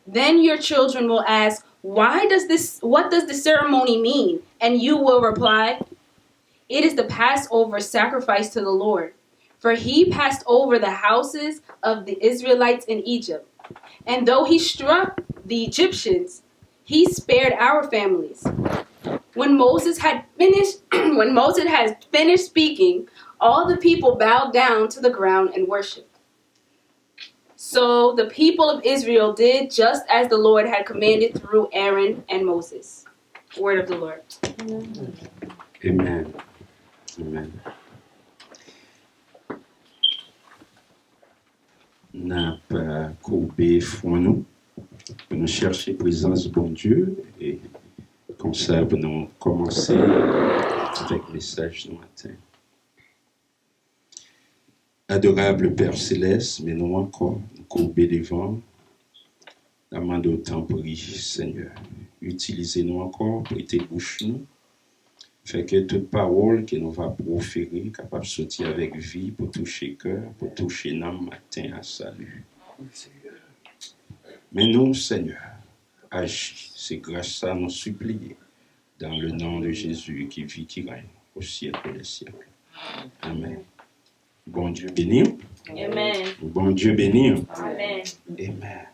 Then your children will ask, what does the ceremony mean? And you will reply, it is the Passover sacrifice to the Lord. For he passed over the houses of the Israelites in Egypt. And though he struck the Egyptians, he spared our families. When Moses had finished speaking, all the people bowed down to the ground and worshipped. So the people of Israel did just as the Lord had commanded through Aaron and Moses. Word of the Lord. Amen. Amen. N'a pas courbé fond nous pour nous chercher présence bon Dieu et comme ça pour nous commencer avec le message du matin. Adorable Père Céleste, mais nous encore, nous courbés devant, demande au temps pour Seigneur. Utilisez-nous encore, prêtez bouche nous, fait que toute parole que nous va proférer, capable de sortir avec vie, pour toucher cœur, pour toucher l'âme matin à salut. Mais nous, Seigneur, agis, c'est grâce à nous supplier, dans le nom de Jésus qui vit, qui règne, au siècle des siècles. Amen. Bon Dieu béni. Amen. Bon Dieu béni. Amen. Amen.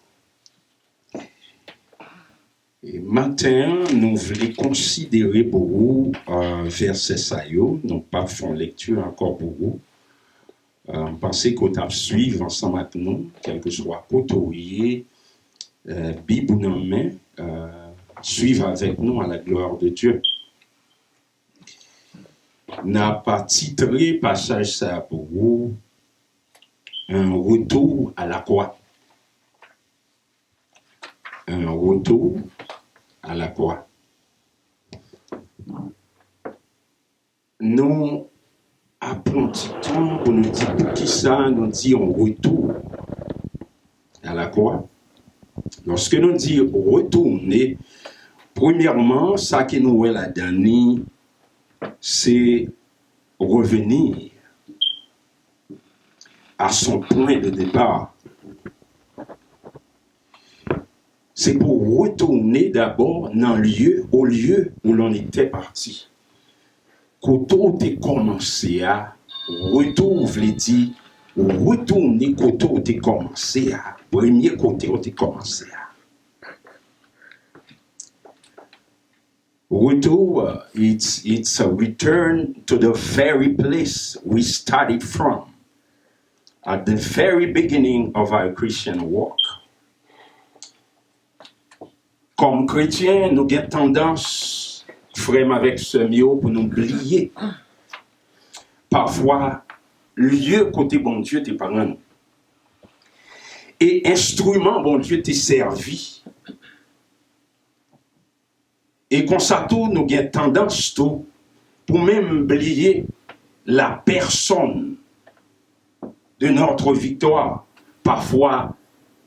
Et matin, nous voulons considérer pour vous verset ça, nous pas faire lecture encore pour vous. Pensez qu'on t'a suivre ensemble avec nous, quel que soit côté, Bible ou non main, suivre avec nous à la gloire de Dieu. N'a pas titré passage ça pour vous un retour à la croix. Un retour à la croix. Nous apprenons petit temps pour nous dire qui ça nous dit un retour à la croix. Lorsque nous disons retourner, premièrement, ça qui nous est la dernière, c'est revenir à son point de départ. C'est pour retourner d'abord au lieu où l'on était parti. Quand on a commencé à retourner, retourner quand on a commencé à, premier côté on a commencé à. Retour, it's a return to the very place we started from, at the very beginning of our Christian walk. Comme chrétiens, nous avons tendance, frère avec ce mot, pour nous oublier. Parfois, lieu côté bon Dieu t'es pas nous. Et instrument bon Dieu t'es servi. Et comme ça tout, nous avons tendance tout, pour même oublier la personne de notre victoire. Parfois,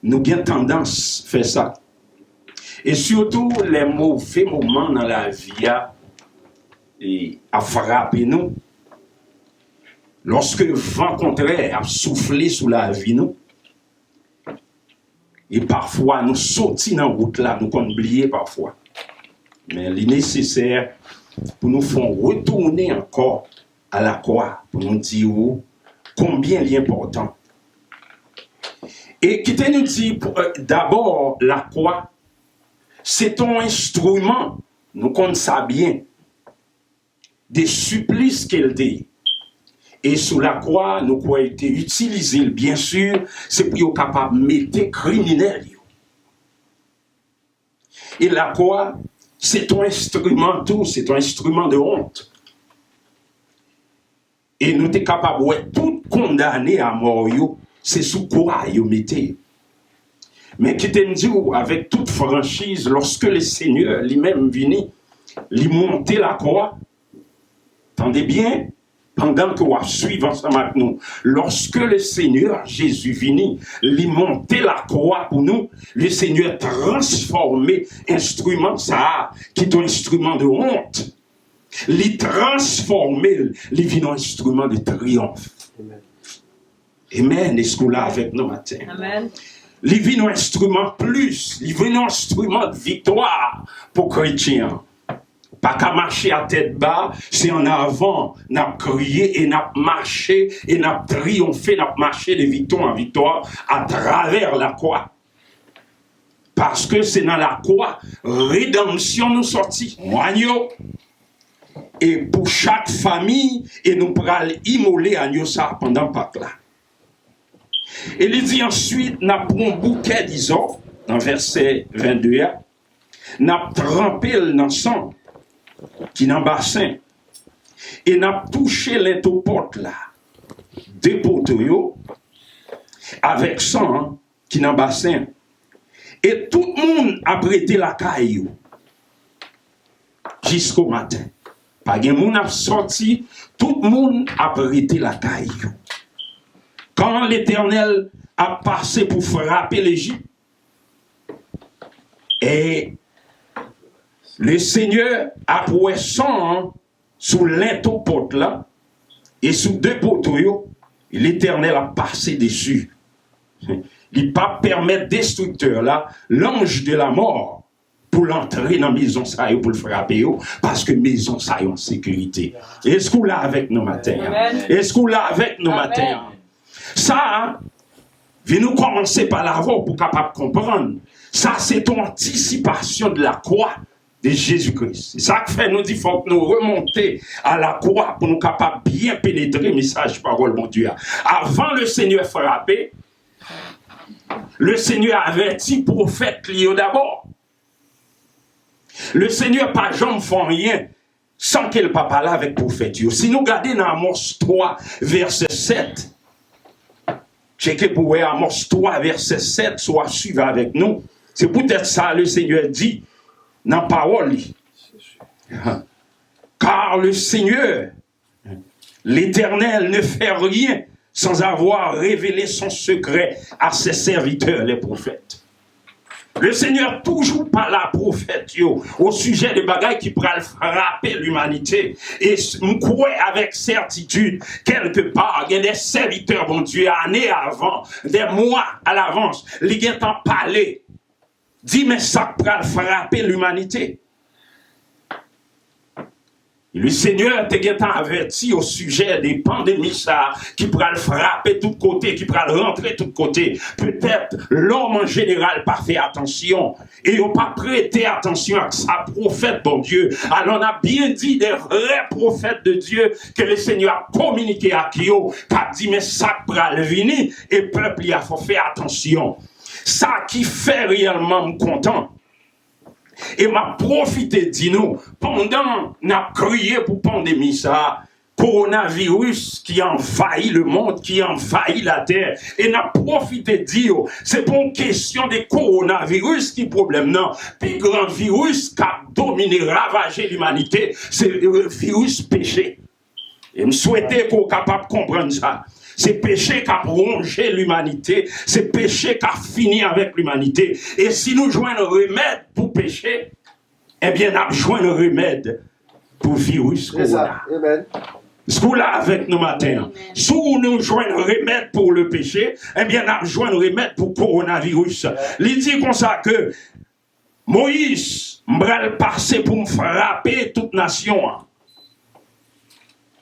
nous avons tendance à faire ça. Et surtout, les mauvais moments dans la vie a frappé nous. Lorsque le vent contraire a soufflé sous la vie nous. Et parfois, nous sortis dans la route là, nous avons oublié parfois. Mais il est nécessaire pour nous faire retourner encore à la croix, pour nous dire combien il est important. Et qui te nous dit d'abord la croix, c'est un instrument, nous connaissons ça bien, des supplices qu'elle dit. Et sous la croix, nous avons été utilisés, bien sûr, c'est pour être capable de mettre criminels. Et la croix, c'est un instrument tout, c'est un instrument de honte. Et nous sommes capables de tout condamner à mort, c'est sous quoi vous mettez. Mais qui te dit avec toute franchise, lorsque le Seigneur lui-même venu, lui monter la croix, attendez bien, pendant que vous suivez ensemble avec nous, lorsque le Seigneur Jésus venu, lui monter la croix pour nous, le Seigneur transformé instrument ça, qui est un instrument de honte, lui transformé, lui vient un instrument de triomphe. Amen. Est-ce qu'on l'a avec nous matin? Amen. Il vient un instrument plus, il vient un instrument de victoire pour chrétiens. Pas qu'à marcher à tête bas, c'est en avant, n'a crié et n'a marché et n'a triomphé, n'a marché de victoire en victoire à travers la croix. Parce que c'est dans la croix, rédemption nous sortit, agneau. Et pour chaque famille, et nous pourrons immoler agneau ça pendant Pâques là. Et il dit ensuite, n'a pris un bouquet, disons, dans verset 22, n'a trempé dans le sang, qui dans le bassin, et n'a touché l'intoporte là, des poteaux, avec sang, qui dans le bassin. Et tout le monde a prêté la caillou, jusqu'au matin. Pas de monde a sorti, tout le monde a prêté la caillou. Quand l'Éternel a passé pour frapper l'Égypte, et le Seigneur a poué sang sous l'intopote là, et sous deux poteaux, l'Éternel a passé dessus. Il n'a pas permettre destructeur là, l'ange de la mort, pour l'entrer dans la maison ça pour le frapper, parce que maison ça est en sécurité. Est-ce qu'on l'a avec nous matin? Est-ce qu'on l'a avec nous matin? Ça, nous commencer par l'avoir pour capable comprendre. Ça, c'est une anticipation de la croix de Jésus-Christ. C'est ça qui fait nous dit qu'il faut que nous remonter à la croix pour nous capables bien pénétrer le message parole mon Dieu. Avant le Seigneur frapper, le Seigneur avertit prophète Léo d'abord. Le Seigneur pas jamais fait rien sans qu'il ne pas parler avec prophète. Si nous regardons dans Amos 3, verset 7, checkez pour Amos 3, verset 7, soit suivre avec nous. C'est peut-être ça le Seigneur dit dans la parole. Car le Seigneur, l'Éternel, ne fait rien sans avoir révélé son secret à ses serviteurs, les prophètes. Le Seigneur toujours pas la prophète au sujet des bagailles qui pourraient frapper l'humanité. Et nous croyons avec certitude, quelque part, il y a des serviteurs, bon Dieu, années avant, des mois à l'avance, les gens t'en parlé. Dis, mais ça pourrait frapper l'humanité. Et le Seigneur t'a averti au sujet des pandémies ça, qui pourraient frapper de tous côtés, qui pourraient rentrer de tous côtés. Peut-être l'homme en général pas fait attention et n'a pas prêté attention à sa prophète, bon Dieu. Alors on a bien dit des vrais prophètes de Dieu que le Seigneur a communiqué à qui a dit mais ça pourrait venir et peuple il a faut faire attention. Ça qui fait réellement me content. Et m'a profité, dis-nous, pendant n'a crié pour pandémie ça, coronavirus qui envahit le monde, qui envahit la terre, et n'a profité dire, c'est pas une question de coronavirus qui problème, non. Puis grand virus qui a dominé, ravagé l'humanité, c'est le virus péché. Et me souhaiter qu'on soit capable de comprendre ça. C'est péché qui a rongé l'humanité, c'est péché qui a fini avec l'humanité. Et si nous jouons un remède pour péché, eh bien, nous jouons un remède pour virus corona. Ce qu'on a avec nous matin, si nous jouons un remède pour le péché, eh bien, nous jouons un remède pour coronavirus. Il dit comme ça que Moïse m'a passé pour me frapper toute nation.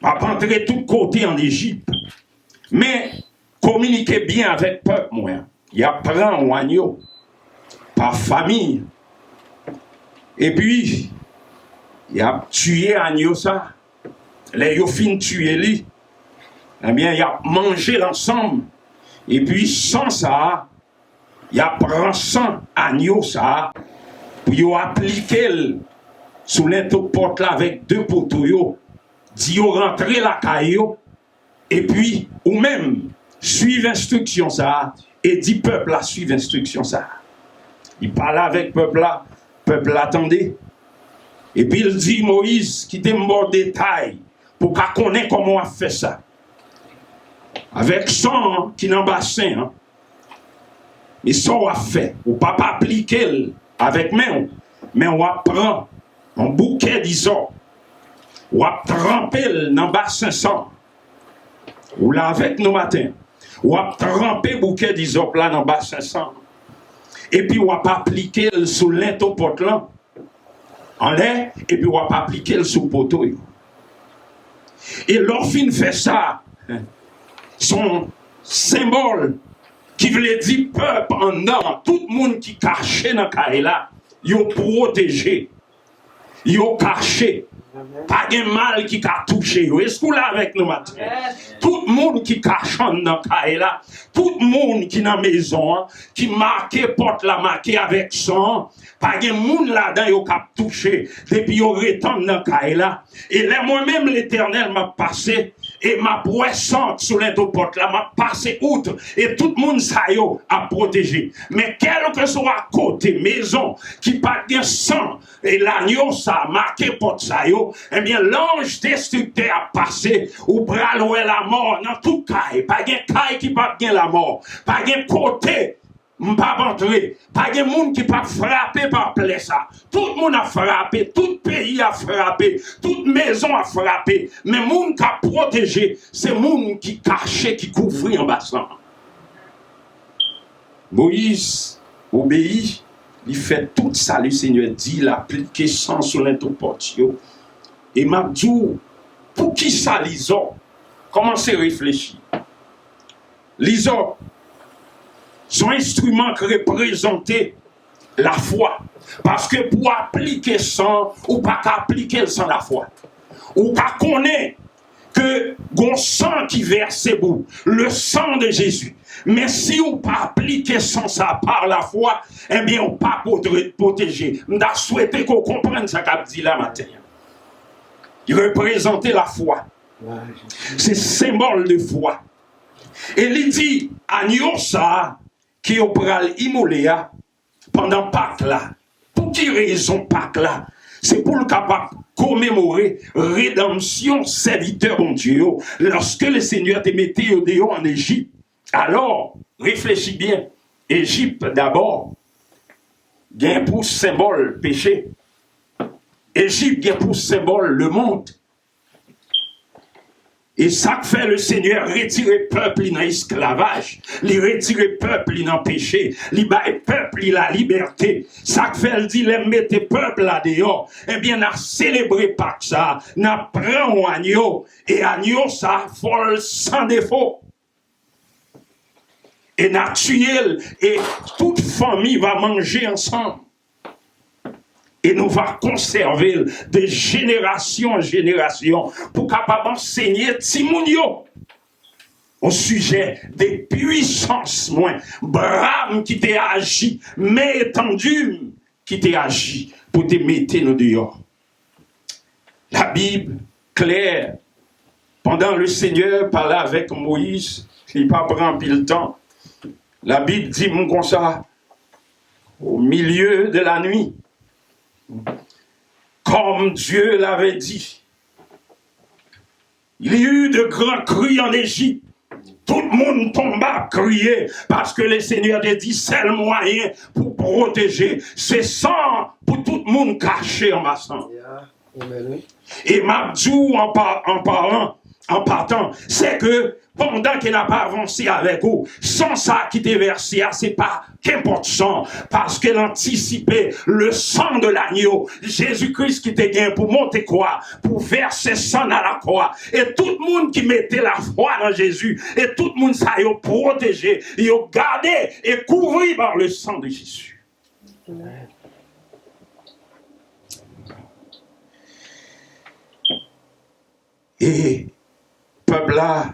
M'a rentrer tout côté en Égypte. Mais communiquez bien avec le peuple, moi. Il apprend un agneau par famille. Et puis, il a tué l'agneau ça. Les yo fin tué lui. Eh bien, il a mangé l'ensemble. Et puis, sans ça, il a pris 100 agneaux ça. Puis, il a appliqué sous l'intoporte là avec 2 poteaux. Dit yo rentrer la caillou. Et puis, ou même, suivre l'instruction ça, et dit peuple là, suivre l'instruction ça. Il parle avec peuple attendait. Et puis il dit Moïse, qui te mort détail, pour qu'on connaisse comment on a fait ça. Avec sang qui n'en bassin, hein. Mais ça on a fait, ou pas appliquer avec main, mais on prend un bouquet d'isop, on a trempé dans le bassin sang. Ou là avec nous matin, ou a trempé bouquet d'isop là dans le bassin sang. Et puis ou a pas appliqué sous l'intopote là en l'air, et puis ou a pas appliqué sous poteau. Et l'orphine fait ça, son symbole qui voulait dire peuple en dedans, tout le monde qui cachait dans le là, ils protégé, ils caché. Pas de mal qui a touché. Est-ce que vous l'avez avec nous matin? Tout le monde qui cache dans le là, tout le monde qui est dans la maison, qui marque porte la marque avec sang, pas de monde là-dedans qui a touché depuis qu'il retombe dans le là. Et là, moi-même, l'Éternel m'a passé et ma poissante sur l'intoporte là, m'a passé outre, et tout le monde ça yo a protégé. Mais quel que soit côté maison, qui pas de sang, et l'agneau ça a marqué porte ça yo, eh bien l'ange destructeur a passé, ou bral ou la mort, dans tout caille, pas de caille qui pas bien la mort, pas de côté, m'pas entrer, pas de monde qui pas frappé par plaie ça. Tout le monde a frappé, tout pays a frappé, toute maison a frappé, mais monde qui a protégé, c'est monde qui cachait, qui couvrit en bassin. Moïse obéit, il fait tout ça, le Seigneur dit, il applique sans sur l'intoportio. Et m'a dit, pour qui ça, l'ison? Commencez à réfléchir. L'ison, son instrument qui représente la foi. Parce que pour appliquer sans, ou pas qu'appliquer sans la foi. Ou pas connaître que gon sang qui verse bout, le sang de Jésus. Mais si on pas appliquer sans ça par la foi, eh bien on pas protéger. On a souhaité qu'on comprenne ce qu'a dit là matin. Il représentait la foi. C'est symbole de foi. Et il dit, agneau ça, qui est pral immolé pendant Pâques là. Pour qui raison Pâques là? C'est pour le capable commémorer rédemption serviteur bon Dieu. Lorsque le Seigneur te mettait au dehors en Égypte, alors, réfléchis bien, Égypte d'abord, gain pour symbole péché. Égypte gain pour symbole le monde. Et ça que fait le Seigneur, retirer peuple dans l'esclavage, il retirer peuple dans le péché, il baille peuple la liberté. Ça que fait, il dit, il mette peuple là dehors. Eh bien, on a célébré Pâques ça, on a pris un agneau, et agneau ça, folle sans défaut. Et naturel, et toute famille va manger ensemble. Et nous va conserver de génération en génération pour capable enseigner Timounio au sujet des puissances moins braves qui t'est agi, mais étendues qui t'est agi pour te mettre nous dehors. La Bible, claire, pendant le Seigneur parlait avec Moïse, il n'a pas pris le temps. La Bible dit comme ça, au milieu de la nuit, comme Dieu l'avait dit. Il y a eu de grands cris en Égypte. Tout le monde tomba à crier parce que le Seigneur a dit c'est le moyen pour protéger. C'est sang pour tout le monde caché en massant. Et Mabdou en partant, c'est que pendant qu'il n'a pas avancé avec vous, sans ça qui était versé, c'est pas qu'importe sang, parce qu'elle anticipait le sang de l'agneau, Jésus-Christ qui était gagné pour monter quoi? Pour verser sang à la croix. Et tout le monde qui mettait la foi dans Jésus, et tout le monde ça y a protégé, y a gardé et couvert par le sang de Jésus. Amen. Et peuple là,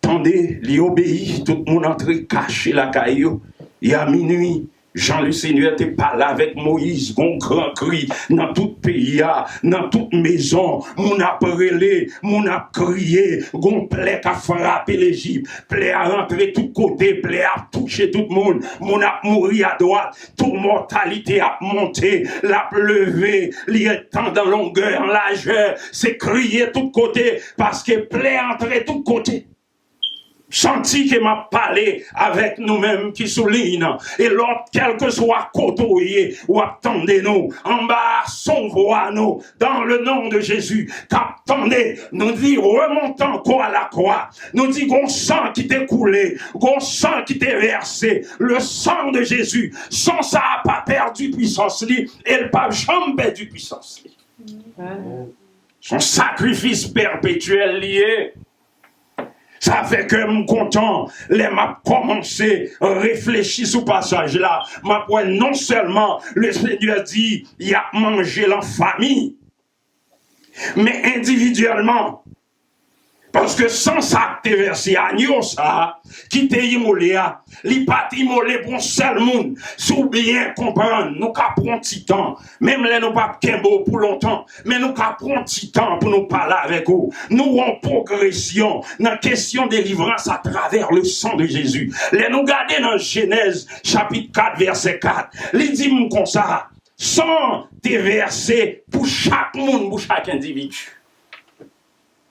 tendez, il obéit, tout le monde entré caché la caillou. Et à minuit, Jean le Seigneur était pas là avec Moïse, gon grand cri, dans tout pays, dans toute maison, mon a brûlé, mon a crié, gon plaie à frapper l'Égypte, plaie à rentrer tout côté, plaie à toucher tout le monde, mon a mouru à droite, toute mortalité a monté, la levé, l'étend dans longueur, en largeur, c'est crier tout côté, parce que plaie à entrer tout côté. Senti que m'a parlé avec nous-mêmes qui souligne et l'autre quel que soit côtoyé ou attendez-nous en bas son voix nous dans le nom de Jésus qu'attendez nous dit remontons encore à la croix nous dit qu'on sang qui t'est coulé qu'on sang qui t'est versé le sang de Jésus sans ça a pas perdu puissance li et le pas jamais perdu puissance li son sacrifice perpétuel lié. Ça fait que je suis content, les m'a commencé à réfléchir sur ce passage-là. Non seulement le Seigneur dit, il a mangé en famille, mais individuellement, Parce que sans ça que t'es versé agneau ça, qui t'es immolé, li pas immolé pour un seul monde, sous bien comprendre, nous qu'aprons petit temps, même là nous pas kembo pour longtemps, mais nous qu'aprons petit temps pour nous parler avec vous. Nous en progression dans la question de délivrance à travers le sang de Jésus. Là nous garder dans Genèse chapitre 4 verset 4, il dit comme ça, sans t'es versé pour chaque monde, pour chaque individu.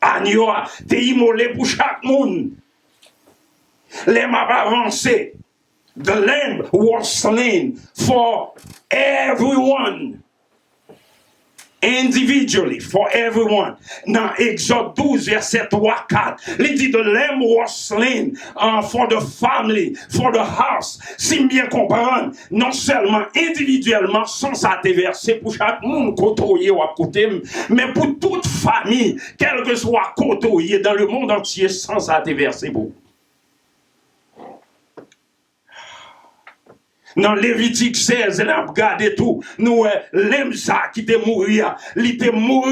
Agneau, t'es immolé pour chaque monde. Les m'a avancé. The lamb was slain for everyone. Individually, for everyone. Dans Exode 12, verset 3-4, il dit, the lamb was slain for the family, for the house. Si bien comprendre, non seulement individuellement, sans ça te verser pour chaque monde côtoyé ou à côté, mais pour toute famille, quel que soit côtoyé dans le monde entier, sans ça te verser pour. Dans Lévitique 16, on a regardé tout. Nous, l'aime ça qui était mort, il était mort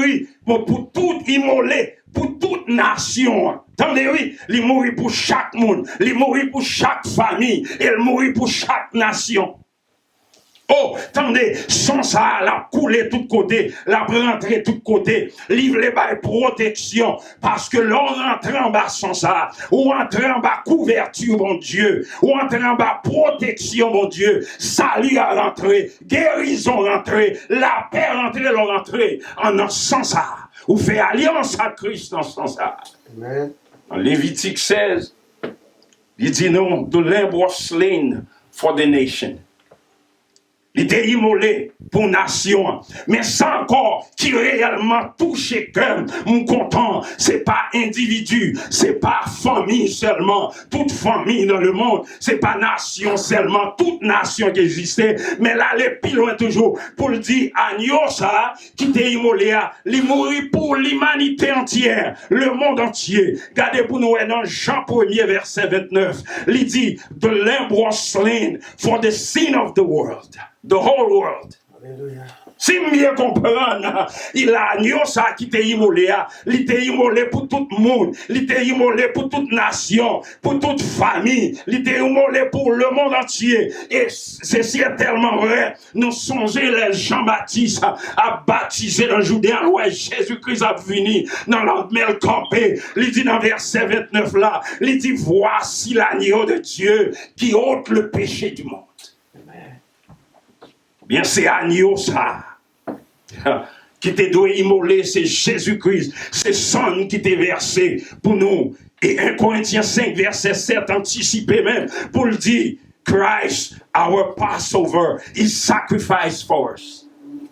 pour tout immolé, pour toute nation. Attendez, oui, il est mort pour chaque monde, il est mort pour chaque famille, il est mort pour chaque nation. Oh, attendez, sans ça, la couler tout côté, la rentrer tout côté, livre les bails protection, parce que l'on rentre en bas sans ça, ou entre en bas couverture, mon Dieu, ou entre en bas protection, mon Dieu, salut à l'entrée, guérison rentrée, la paix rentrée, l'on rentrée, en sans ça, ou fait alliance à Christ en sans ça. Amen. En Lévitique 16, il dit non, the lamb was slain for the nation. Il était immolé pour nation, mais sans encore qui réellement touche cœur, mon content, c'est pas individu, c'est pas famille seulement, toute famille dans le monde, c'est pas nation seulement, toute nation qui existait, mais là, les plus loin toujours, pour le dire, agneau ça, qui était immolé, il mourit pour l'humanité entière, le monde entier. Regardez pour nous, dans Jean 1er, verset 29, il dit, the lamb was slain for the sin of the world. The whole world. Alléluia. Si mieux comprendre, il a agneau ça qui était immolé, il était immolé pour tout le monde, il était immolé pour toute nation, pour toute famille, il était immolé pour le monde entier. Et ceci est tellement vrai. Nous songeons les Jean-Baptiste à baptiser dans Judée, ouais, Jésus-Christ a venu dans l'Andmel campé. Il dit dans verset 29 là, il dit voici l'agneau de Dieu qui ôte le péché du monde. Bien, c'est agneau ça. Qui t'est doué immolé, c'est Jésus-Christ. C'est sang qui t'est versé pour nous. Et 1 Corinthiens 5, verset 7, anticipé même, pour le dire, Christ, our Passover, is sacrificed for us.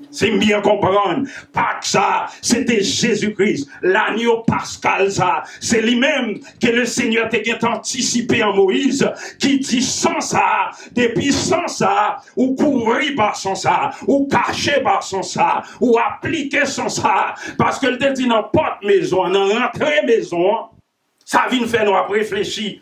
C'est bien comprendre. Pas que ça, c'était Jésus-Christ, l'agneau pascal ça. C'est lui-même que le Seigneur t'a anticipé en Moïse, qui dit sans ça, depuis sans ça, ou couvrir par sans ça, ou cacher par sans ça, ou appliquer sans ça. Parce que le te dit dans porte maison, dans rentrée maison, ça vient faire nous réfléchir.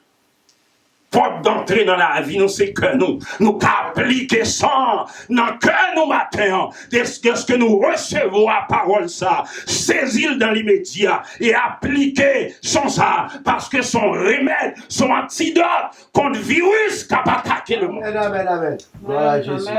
Porte d'entrée dans la vie, nous c'est que nous appliquer ça dans que nous matin, ce que nous recevons à parole ça, saisir dans l'immédiat et appliquer sans ça, parce que son remède, son antidote contre le virus qui a attaqué le monde. Amen, amen. Gloire à Jésus.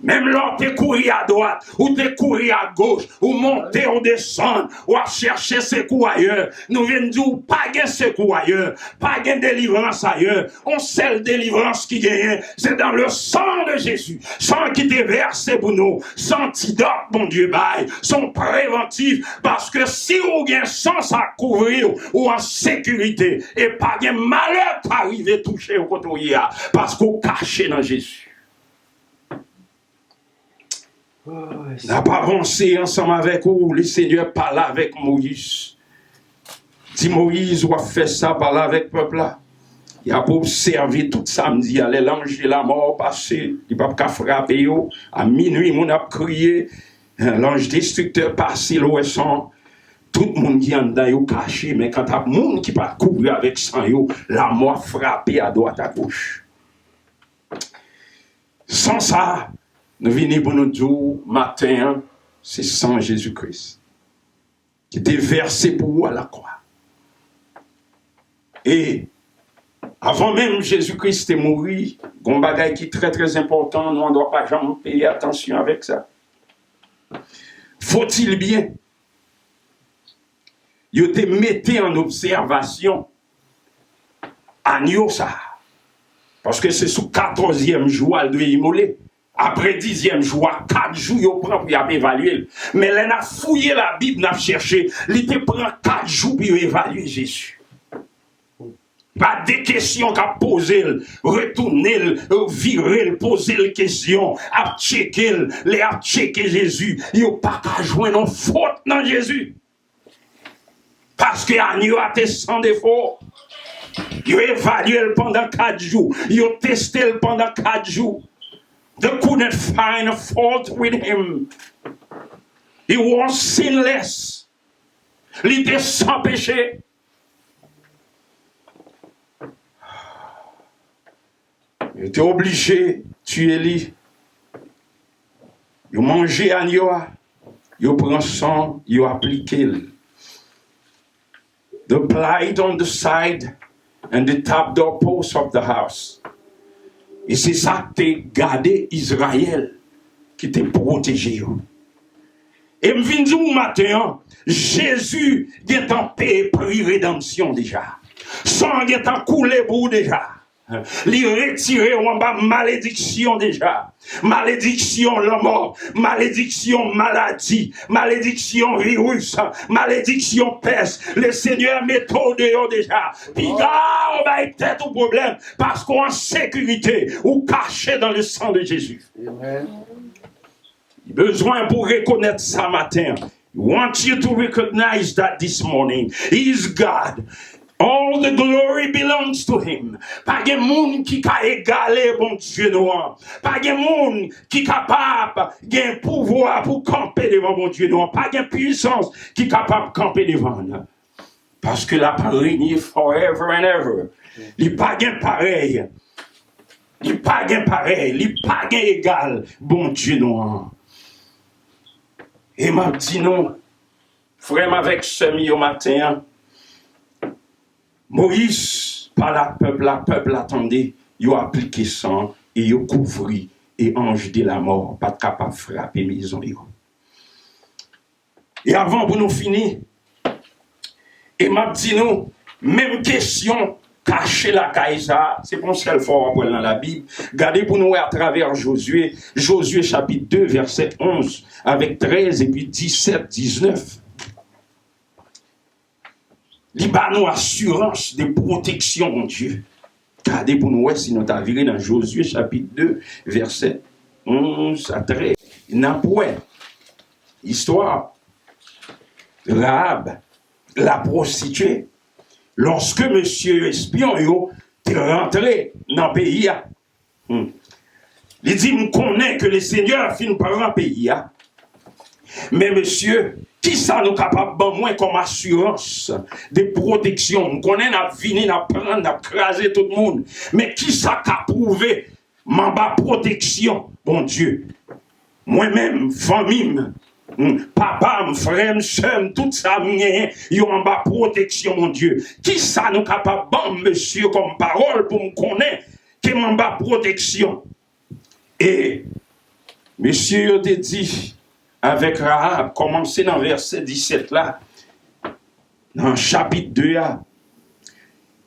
Même là, tu couru à droite, ou tu couru à gauche, ou monter ou descendre, ou à chercher secours ailleurs. Nous venons dire, pas de secours ailleurs, pas de délivrance ailleurs. On seule délivrance qui gagne, c'est dans le sang de Jésus. Sang qui t'est versé pour nous, sans antidote, mon Dieu, bail, son préventif, parce que si on gagne sans ça couvrir, ou en sécurité, et pas de malheur t'arriver toucher au côté, parce qu'on caché dans Jésus. On n'a pas avancé ensemble avec vous. Le Seigneur parle avec Moïse. Si Moïse a fait ça, parler avec le peuple là. Il a pas observé tout samedi. L'ange de la mort passé. Il n'a pas frappé. À minuit, on a crié. L'ange destructeur passé. Tout le monde qui est en dedans caché. Mais quand il y a des gens qui ne pas couvrir avec sang, la mort frappée à droite à gauche. Sans ça, nous venons pour nous dire, matin, c'est sans Jésus-Christ, qui était versé pour vous à la croix. Et avant même Jésus-Christ est mort, il y a un bagage qui est très très important, nous on ne doit pas jamais payer attention avec ça. Faut-il bien, il te mettez en observation agneau ça. Parce que c'est sous 14e jour, elle doit immoler. Après 10e jour, 4 jours, il prend pour évaluer. Mais elle a fouillé la Bible, n'a cherché, il te prend 4 jours pour évaluer Jésus. Pas des questions qu'à poser, retourner, virer, poser les questions, à checker Jésus. Il n'y a pas qu'à joindre une faute dans Jésus. Parce que l'agneau a été sans défaut. Il a évalué pendant 4 jours. Il a testé pendant 4 jours. They couldn't find a fault with him. He was sinless. Il était sans péché. Il était obligé de tuer lui. Il mangeait agneau. Il prend sang, il applique. They applied on the side and the top doorpost of the house. Et c'est ça que t'es gardé Israël qui t'est protégé. Et je viens de dire matin, Jésus est en paix, pris rédemption déjà. Sang est en coulé pour déjà. Li retiré en bas malédiction déjà. Malédiction la mort, malédiction maladie, malédiction virus, malédiction peste. Le Seigneur met au dehors déjà. Puis là, on va être tout problème parce qu'on est en sécurité ou caché dans le sang de Jésus. Amen. Besoin pour reconnaître ça matin. I want you to recognize that this morning. He is God. All the glory belongs to him. Pas de monde qui a égalé bon Dieu noir. Pas de monde qui est capable de pouvoir pour camper devant bon Dieu noir. Pas de puissance qui est capable de camper devant nous. Parce que la parole forever and ever. Il n'est pas de pareil. Il n'est pas de pareil. Il n'est pas égal bon Dieu noir. Et m'a dit non, frère avec semi au matin. Moïse, par la peuple attendait, il a appliqué sang et il a couvri et ange de la mort, pas capable de frapper maison. Et avant pour nous finir, et m'a dit nous, même question, cacher la caïsa, c'est pour ça qu'il faut apprendre dans la Bible. Regardez pour nous à travers Josué, Josué chapitre 2, verset 11, avec 13 et puis 17, 19. Il y a une assurance de protection, mon Dieu. Regardez pour nous, si nous avons viré dans Josué chapitre 2, verset 11 à 13. Il n'a point. Histoire. Rahab, la prostituée. Lorsque monsieur espion est rentré dans le pays, il dit, je connais que le Seigneur a fini par un pays. Mais monsieur, qui ça nous capable de moins comme assurance de protection? On connaît n'a fini, n'a prendre, n'a craser tout le monde. Mais qui ça qu'a prouvé ma protection, bon Dieu? Moi-même, famille, papa, frère, soeur, tout ça, ils ont en bas protection, mon Dieu. Qui ça nous capable de monsieur comme parole pour me connaître que m'en bas protection? Et monsieur te dit avec Rahab, commencez dans verset 17 là, dans chapitre 2 là.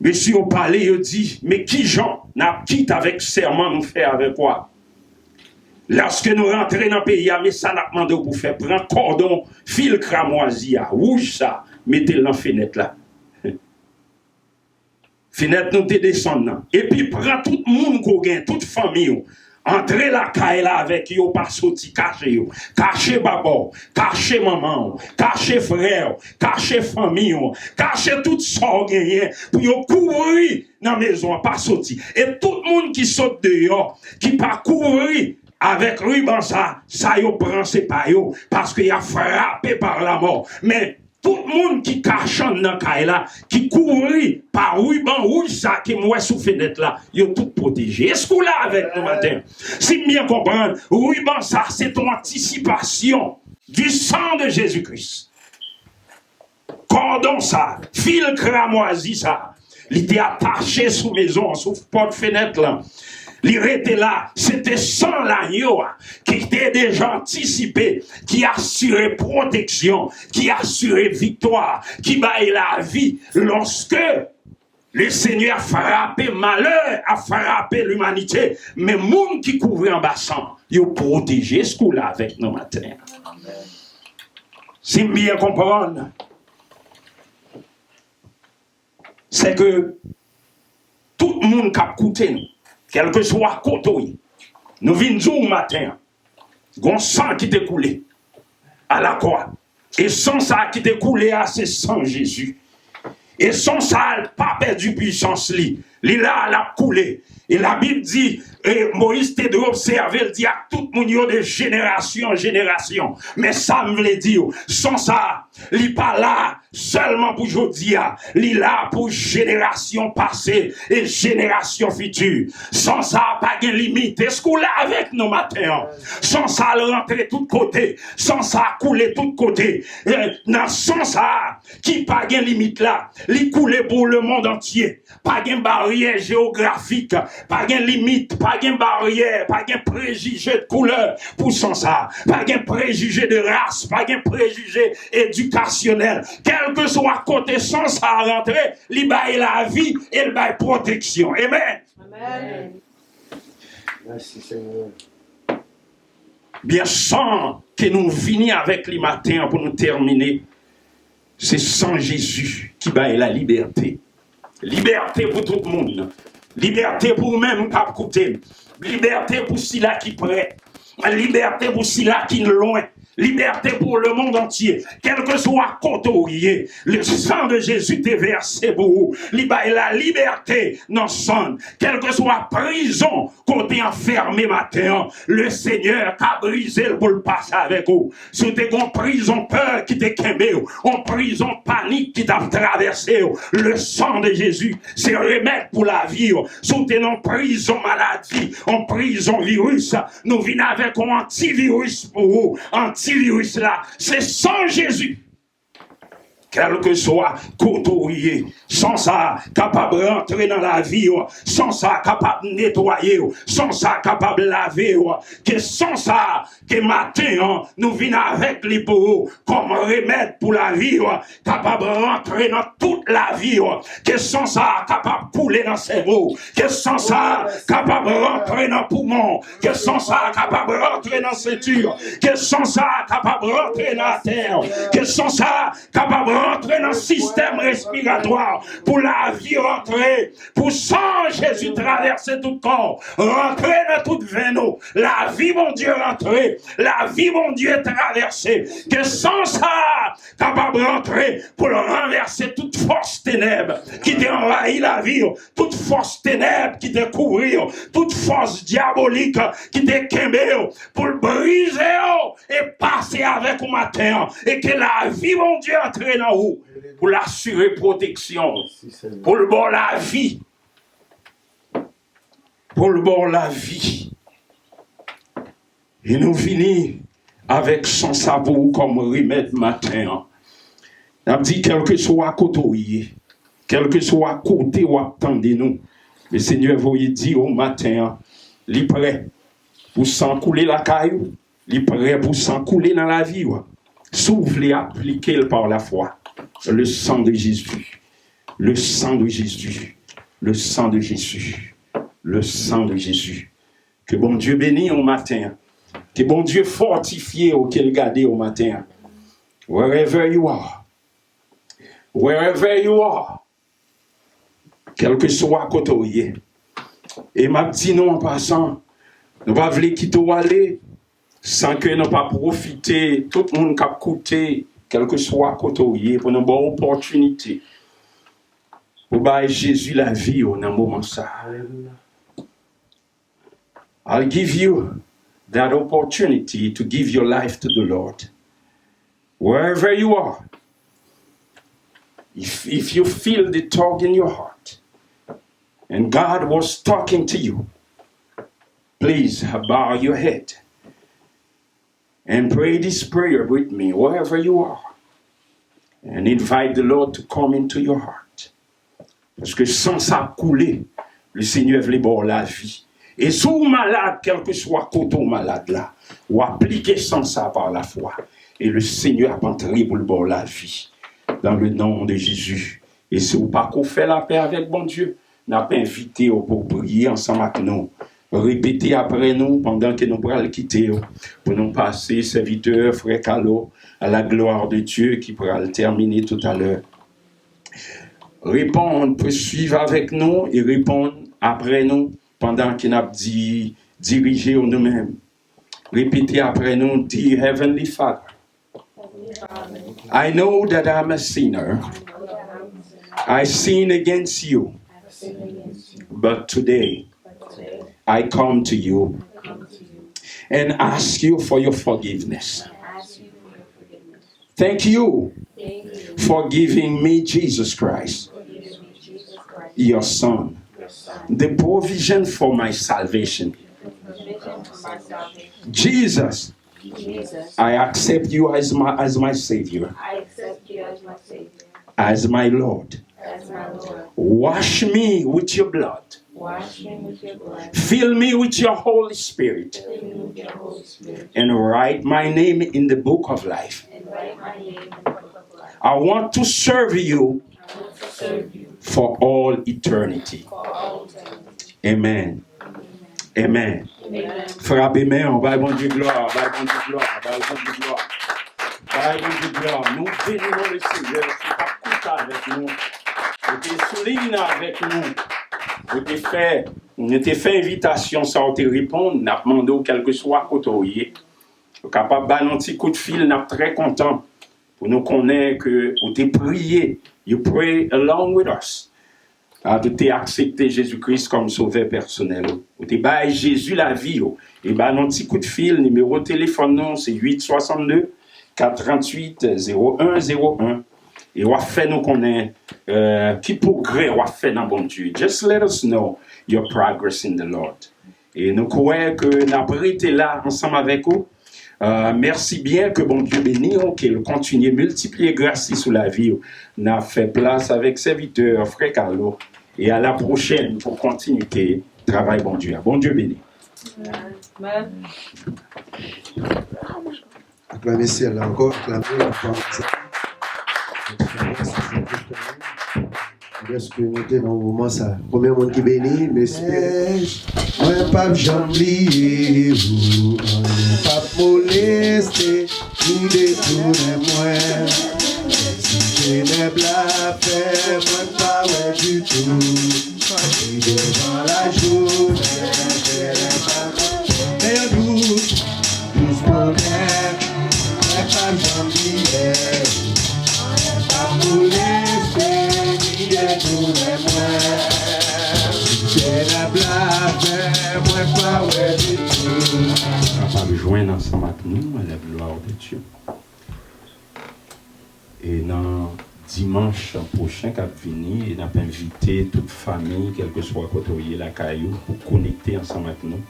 Monsieur au palais, il dit, mais qui Jean n'a quitte avec serment nous faire avec quoi? Lorsque nous rentrons dans le pays, mais ça n'a demandé pour faire, prendre cordon, fil cramoisi, rouge ça, mettez-le dans la fenêtre là. Fenêtre nous te descendons. Et puis prends tout le monde qu'on gagne, toute famille. Entrez la caille là avec yo, pas sorti, cachez yo. Cachez babo, cachez maman, cachez frère, cachez famille, cachez tout ça gagné pour yo couvrir dans la maison, pas sorti. Et tout le monde qui saute dehors, qui pas couvrir avec ruban ça yo prend c'est pas yo, parce qu'il a frappé par la mort. Mais tout le monde qui cachonne dans la là, qui couvrit par ruban rouge, ça qui mouait sous fenêtre là, ils ont tout protégé. Est-ce qu'on l'a avec nous matin? Si bien comprendre, ruban ça, c'est ton anticipation du sang de Jésus-Christ. Cordon ça, fil cramoisi ça, Il était attaché sous maison, sous porte-fenêtre là. Il était là, c'était sans l'agneau qui était déjà anticipé, qui assurait protection, qui assurait victoire, qui baille la vie lorsque le Seigneur a frappé malheur, a frappé l'humanité, mais monde qui couvrait en bassin, il a protégé ce qu'on a avec nous matin. Si bien comprendre, c'est que tout le monde qui a écouté nous, quel que soit côté, nous venons au matin, un sang qui t'est coulé à la croix. Et sans ça qui t'est coulé à ce sang Jésus. Et sans ça, elle n'a pas perdu puissance. Il a coulé. Et la Bible dit, et Moïse t'a dû observer, il dit à tout le monde de génération en génération. Mais ça me veut dire, sans ça, il n'est pas là seulement pour aujourd'hui, il est là pour génération passée et génération future. Sans ça, pas de limite. Est-ce qu'on l'a avec nous matin? Sans ça, il rentre de tous côtés. Sans ça, couler de tous côtés. Sans ça, qui pas de limite là, il coule pour le monde entier. Pas de barrière géographique, pas de limite, pas de barrière, pas de préjugé de couleur pour sans ça. Pas de préjugé de race, pas de préjugé éducationnel. Quel que soit côté sans ça rentrer, il baille la vie et il baille protection. Amen. Amen. Merci Seigneur. Bien sans que nous venions avec les matins pour nous terminer, c'est sans Jésus qui baille la liberté. Liberté pour tout le monde. Liberté pour nous-mêmes qui écoutent. Liberté pour ceux-là qui prêtent. Liberté pour ceux-là qui sont loin. Liberté pour le monde entier. Quel que soit côté, le sang de Jésus est versé pour vous. La liberté non sonne. Quelle que soit prison côté enfermé matin, le Seigneur a brisé le boule passer avec vous. Si t'es en prison peur qui t'est quémé, en prison panique qui t'a traversé, le sang de Jésus, c'est remède pour la vie. Si t'es en prison maladie, en prison virus, nous venons avec un antivirus pour vous. Antivirus là, c'est sans Jésus. Quel que soit côté, sans ça capable de rentrer dans la vie, sans ça capable de nettoyer, sans ça capable de laver, que sans ça, que matin, nous venons avec les pots comme remède pour la vie, capable de rentrer dans toute la vie, que sans ça capable de couler dans le cerveau, que sans ça capable de rentrer dans le poumon, que sans ça capable de rentrer dans la ceinture, que sans ça capable de rentrer dans la terre, que sans ça capable de rentrer dans le système respiratoire, pour la vie rentrer, pour sans Jésus traverser tout le corps, rentrer dans toute veine, la vie, mon Dieu, rentrer, la vie, mon Dieu, traverser, que sans ça, capable de rentrer pour renverser toute force ténèbres qui t'a envahi la vie, toute force ténèbres qui t'a couvert, toute force diabolique qui t'a quémé, pour le briser et passer avec au matin, et que la vie, mon Dieu, entre dans vous, pour l'assurer protection, pour le bon la vie, pour le bon la vie. Et nous finissons avec son sabot comme remède matin. On dit quel que soit côté, quel que soit côté où attendez-nous, le Seigneur vous dit au matin, il est prêt pour s'en couler la caillou, il est prêt pour s'en couler dans la vie. S'ouvre et appliquer par la foi. Le sang de Jésus, le sang de Jésus, le sang de Jésus, le sang de Jésus. Que bon Dieu bénisse au matin, que bon Dieu fortifie auquel garder au matin. Wherever you are, quel que soit côté. Et ma petite non en passant, nous ne voulons pas quitter ou aller sans que nous pas profiter, tout le monde qui a coûté, quel que soit côté, pour une bonne opportunité. Pour bailler Jésus la vie dans un moment ça. I'll give you that opportunity to give your life to the Lord. Wherever you are, if you feel the tug in your heart, and God was talking to you, please bow your head and pray this prayer with me, wherever you are, and invite the Lord to come into your heart. Parce que sans ça couler, le Seigneur veut boire la vie. Et si vous malade, quel que soit côté malade là, ou appliquez sans ça par la foi. Et le Seigneur a entré pour le boire la vie. Dans le nom de Jésus. Et si vous pas qu'on fait la paix avec bon Dieu, n'a pas invité pour prier ensemble avec nous. Répétez après nous pendant que nous pourrons le quitter pour nous passer, serviteur, frère Carlo, à la gloire de Dieu qui pourra le terminer tout à l'heure. Répondre, peut suivre avec nous et répondre après nous pendant qu'il a dit diriger nous-mêmes. Répétez après nous, Dear Heavenly Father, I know that I'm a sinner. I sin against you. But today, I come to you and ask you for your forgiveness. Thank you for giving me Jesus Christ, your Son, the provision for my salvation. Jesus, I accept you as my Savior, as my Lord. Wash me with your blood. Fill me with your Holy Spirit. And write my name in the book of life. I want to serve you for all eternity. Amen. Amen. Frappez main, on va bon Dieu gloire, on va bon Dieu gloire, on va bon Dieu gloire. On va bon Dieu gloire. Nous bénissons le Seigneur, c'est pas coûteux avec nous. Vous êtes souligne avec nous. Vous êtes fait invitation, ça on te répond, on a demandé quel que soit côté. Vous êtes capable de donner un petit coup de fil, on est très content pour nous connaître que vous êtes prié. You pray along with us. Vous avez accepté Jésus-Christ comme sauveur personnel. Vous avez donné Jésus la vie. Et un petit coup de fil, numéro de téléphone, c'est 862 438 0101. Et on va faire nous connaître qui progrès on va faire dans bon Dieu. Just let us know your progress in the Lord. Et nous croyons que nous avons été là ensemble avec vous. Merci bien que bon Dieu bénisse, qu'il continue à multiplier grâce sur la vie. Nous avons fait place avec serviteur, frère Carlo. Et à la prochaine pour continuer le travail, bon Dieu. Bon Dieu bénisse. Amen. Acclamez ciel encore, acclamez encore. Est-ce que nous sommes dans le moment ça? Combien de monde qui bénit, messieurs? Moi, pas j'oublie vous, pas molester, ni détourner moi. Si j'ai bla fait, moi pas ouais du tout. Et devant la journée, mais un doute, doucement, moi pas j'oublie vous. On va joindre ensemble avec nous à la gloire de Dieu. Et dans dimanche prochain qui va venir, on a invité toute famille, quel que soit côté la caillou, pour connecter ensemble avec nous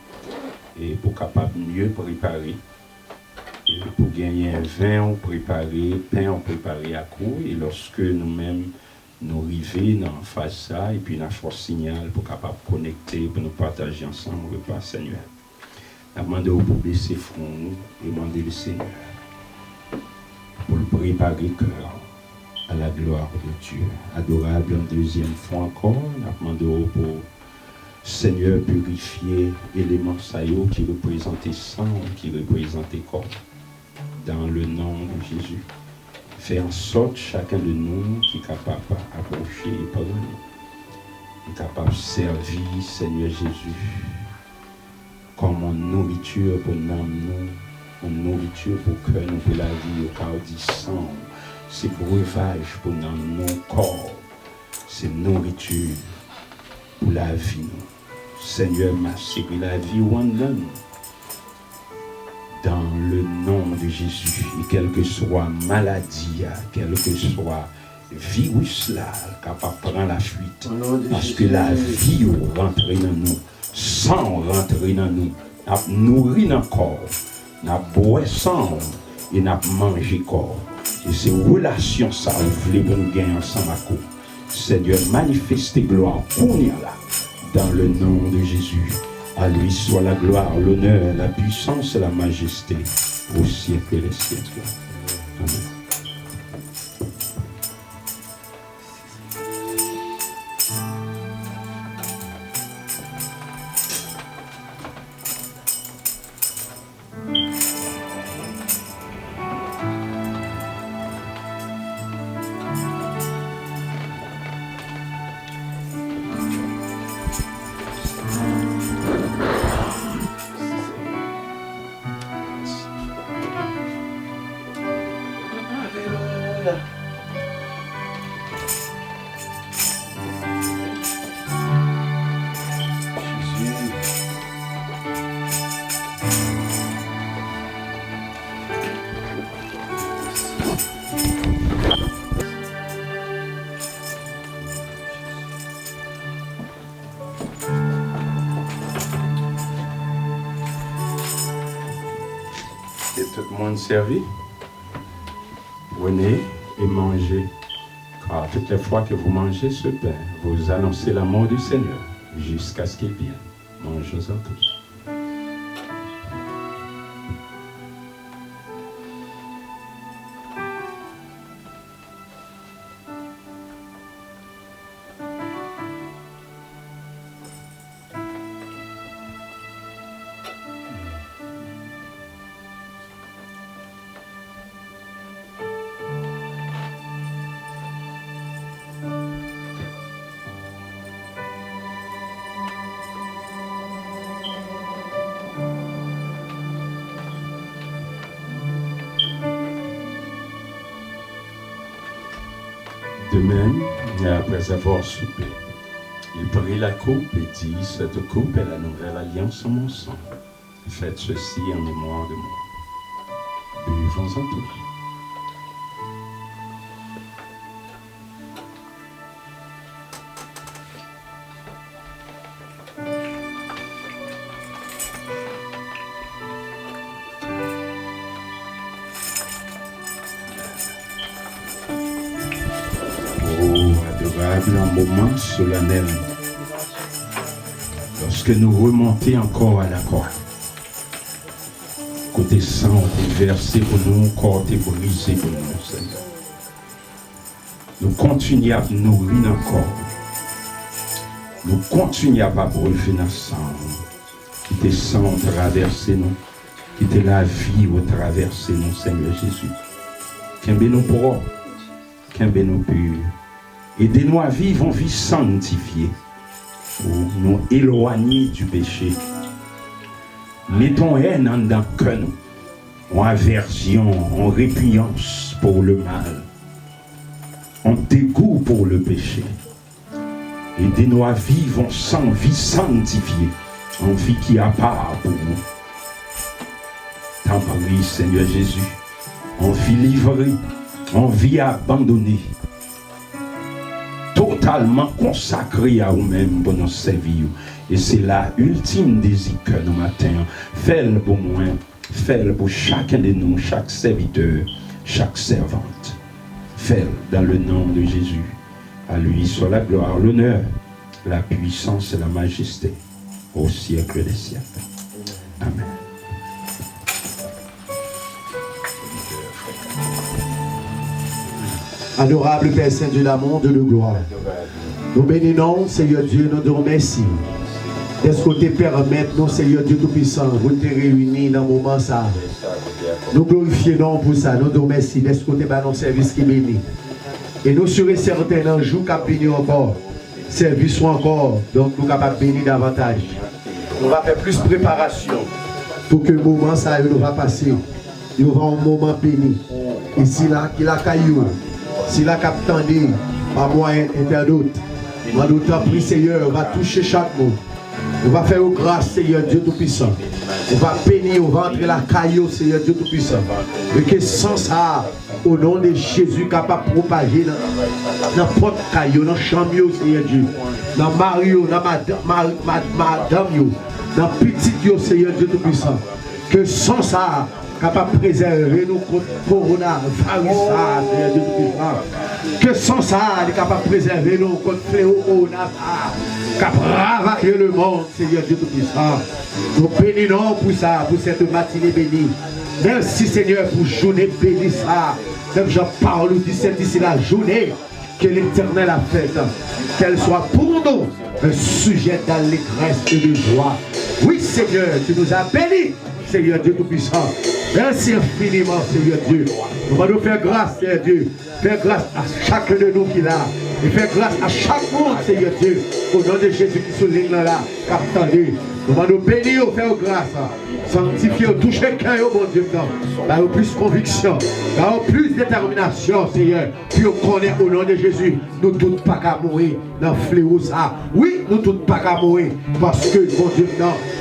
et pour capable mieux préparer. Et pour gagner un vin, on prépare, pain, on prépare à coup. Et lorsque nous-mêmes nous arrivons dans face ça, et puis nous avons un signal pour capable connecter, pour nous partager ensemble le repas Seigneur. Nous demandons pour baisser front et demander le Seigneur pour le préparer cœur à la gloire de Dieu. Adorable une deuxième fois encore, nous demandons pour Seigneur purifier l'élément saillot qui représentait sang, qui représentait corps. Dans le nom de Jésus, fais en sorte chacun de nous qui est capable d'approcher et pardonner, qui est capable de servir Seigneur Jésus comme une nourriture pour nous, une nourriture pour que nous pour la vie, au cas du sang, c'est breuvage pour nos corps, c'est nourriture pour la vie. Seigneur, merci pour la vie où on donne. Dans le nom de Jésus, et quelle que soit maladie, quel que soit virus là, capable de prendre la fuite, parce que la vie rentre dans nous, sang rentre dans nous, n'a nourri dans le corps, n'a boit sang et n'a mangé corps. Et ces relations ça, vous voulez nous gagner ensemble à coup. Seigneur, manifeste tes gloires qu'on y a là, dans le nom de Jésus. À lui soit la gloire, l'honneur, la puissance et la majesté au siècle des siècles. Amen. Tout le monde servi. Venez et mangez. Car toutes les fois que vous mangez ce pain, vous annoncez la mort du Seigneur jusqu'à ce qu'il vienne. Mangez-en tous. De même, après avoir soupé, il prit la coupe et dit, cette coupe est la nouvelle alliance en mon sang. Faites ceci en mémoire de moi. Buvons-en tous. Un moment solennel lorsque nous remontons encore à la croix. Côté sang est versé pour nous, corps est brisé pour nous, Seigneur. Nous continuons à nourrir encore. Nous continuons à brûler notre sang. Qui te sang traverser nous. Qui te la vie au traverser nous, Seigneur Jésus. Qu'un nous propre, qu'un nous pur. Aidez-nous à vivre en vie sanctifiée pour nous éloigner du péché. Mettons haine dans le cœur, en aversion, en répugnance pour le mal, en dégoût pour le péché. Aidez-nous à vivre en vie sanctifiée, en vie qui a part pour nous. T'en prie, Seigneur Jésus, en vie livrée, en vie abandonnée. Totalement consacré à vous-même pour nous servir. Et c'est la ultime désir que nous matin. Fais-le pour moi, fais-le pour chacun de nous, chaque serviteur, chaque servante. Fais-le dans le nom de Jésus. À lui soit la gloire, l'honneur, la puissance et la majesté au siècle des siècles. Amen. Adorable Père Saint de l'amour, de la gloire. Nous bénissons, Seigneur Dieu, nous te remercions. Est-ce que tu permets, nous, Seigneur Dieu Tout-Puissant, vous te réunir dans le moment ça. Nous glorifions pour ça, nous te remercions. Est-ce que tu as un service qui bénit. Et nous serons certains un jour qui bénir encore. Service encore, donc nous sommes capables de bénir davantage. Nous allons faire plus de préparation pour que le moment ça nous va passer. Nous aurons un moment béni. Et si là, qu'il a caillou. Si la capitanie, par moyen internaute, nous t'en prie, Seigneur, on va toucher chaque mot. On va faire grâce, Seigneur Dieu Tout-Puissant. On va bénir, on va entrer la caillou, Seigneur Dieu Tout-Puissant. Et que sans ça, au nom de Jésus, capable de propager dans n'importe caillou, dans chambre, Seigneur Dieu, dans Mario, dans madame, dans petit, Seigneur Dieu Tout-Puissant. Que sans ça, capable de préserver nous contre le coronavirus, Seigneur Dieu Tout-Puissant. Que sans ça, il est capable de préserver nous contre le fléau coronavirus, capable de ravager le monde, Seigneur Dieu Tout-Puissant. Nous bénissons pour ça, pour cette matinée bénie. Merci Seigneur pour journée bénie ça. Même Jean parle, nous dit c'est ici la journée que l'Éternel a faite. Qu'elle soit pour nous un sujet d'allégresse et de joie. Oui Seigneur, tu nous as bénis, Seigneur Dieu Tout-Puissant. Merci infiniment, Seigneur Dieu. Nous allons nous faire grâce, Seigneur Dieu. Faire grâce à chacun de nous qui est là. Et faire grâce à chaque monde, Seigneur Dieu. Au nom de Jésus qui souligne là, attendez. Nous allons nous bénir, faire grâce. Sanctifier, toucher cœur, mon Dieu. Là, plus conviction. Là, plus détermination, Seigneur. Puis on connaît au nom de Jésus. Nous ne doutons pas qu'à mourir dans le fléau ça. Oui, nous ne doutons pas qu'à mourir. Parce que, mon Dieu,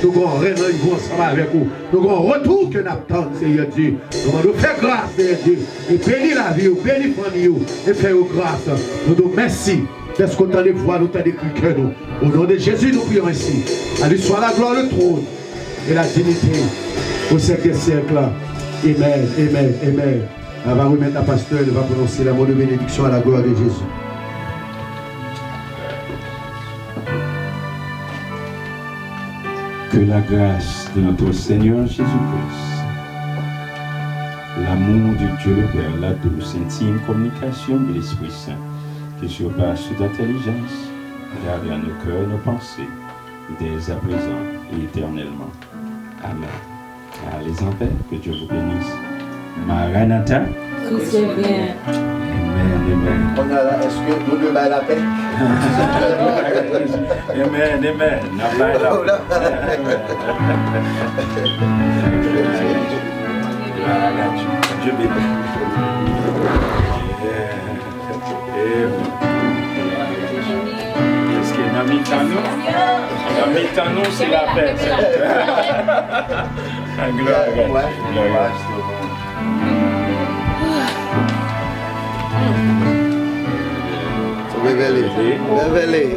nous allons rendez-vous ensemble avec vous. Nous allons retour que nous attendons, Seigneur Dieu. Nous allons nous faire grâce, Seigneur Dieu. Et bénir la vie, bénir la famille. Et faire grâce. Nous nous merci. Est-ce qu'on t'a les voix, nous t'a décrit que nous. Au nom de Jésus, nous prions ainsi. À lui soit la gloire, le trône et la dignité au siècle des siècles. Amen, amen, amen. On va remettre la pasteur, elle va prononcer la mot de bénédiction à la gloire de Jésus. Que la grâce de notre Seigneur Jésus-Christ, l'amour de Dieu le Père, la douce, intime communication de l'Esprit Saint, qui surpasse toute intelligence, garde à nos cœurs, nos pensées, dès à présent et éternellement. Amen. Allez en paix, que Dieu vous bénisse. Maranatha. Tout se bien. Amen, amen. On a là, est-ce que nous devons la paix? Amen, amen. Dieu bénisse. Est-ce que dans Mitano, c'est la paix. Gloire à Dieu. Révélez. Révélez.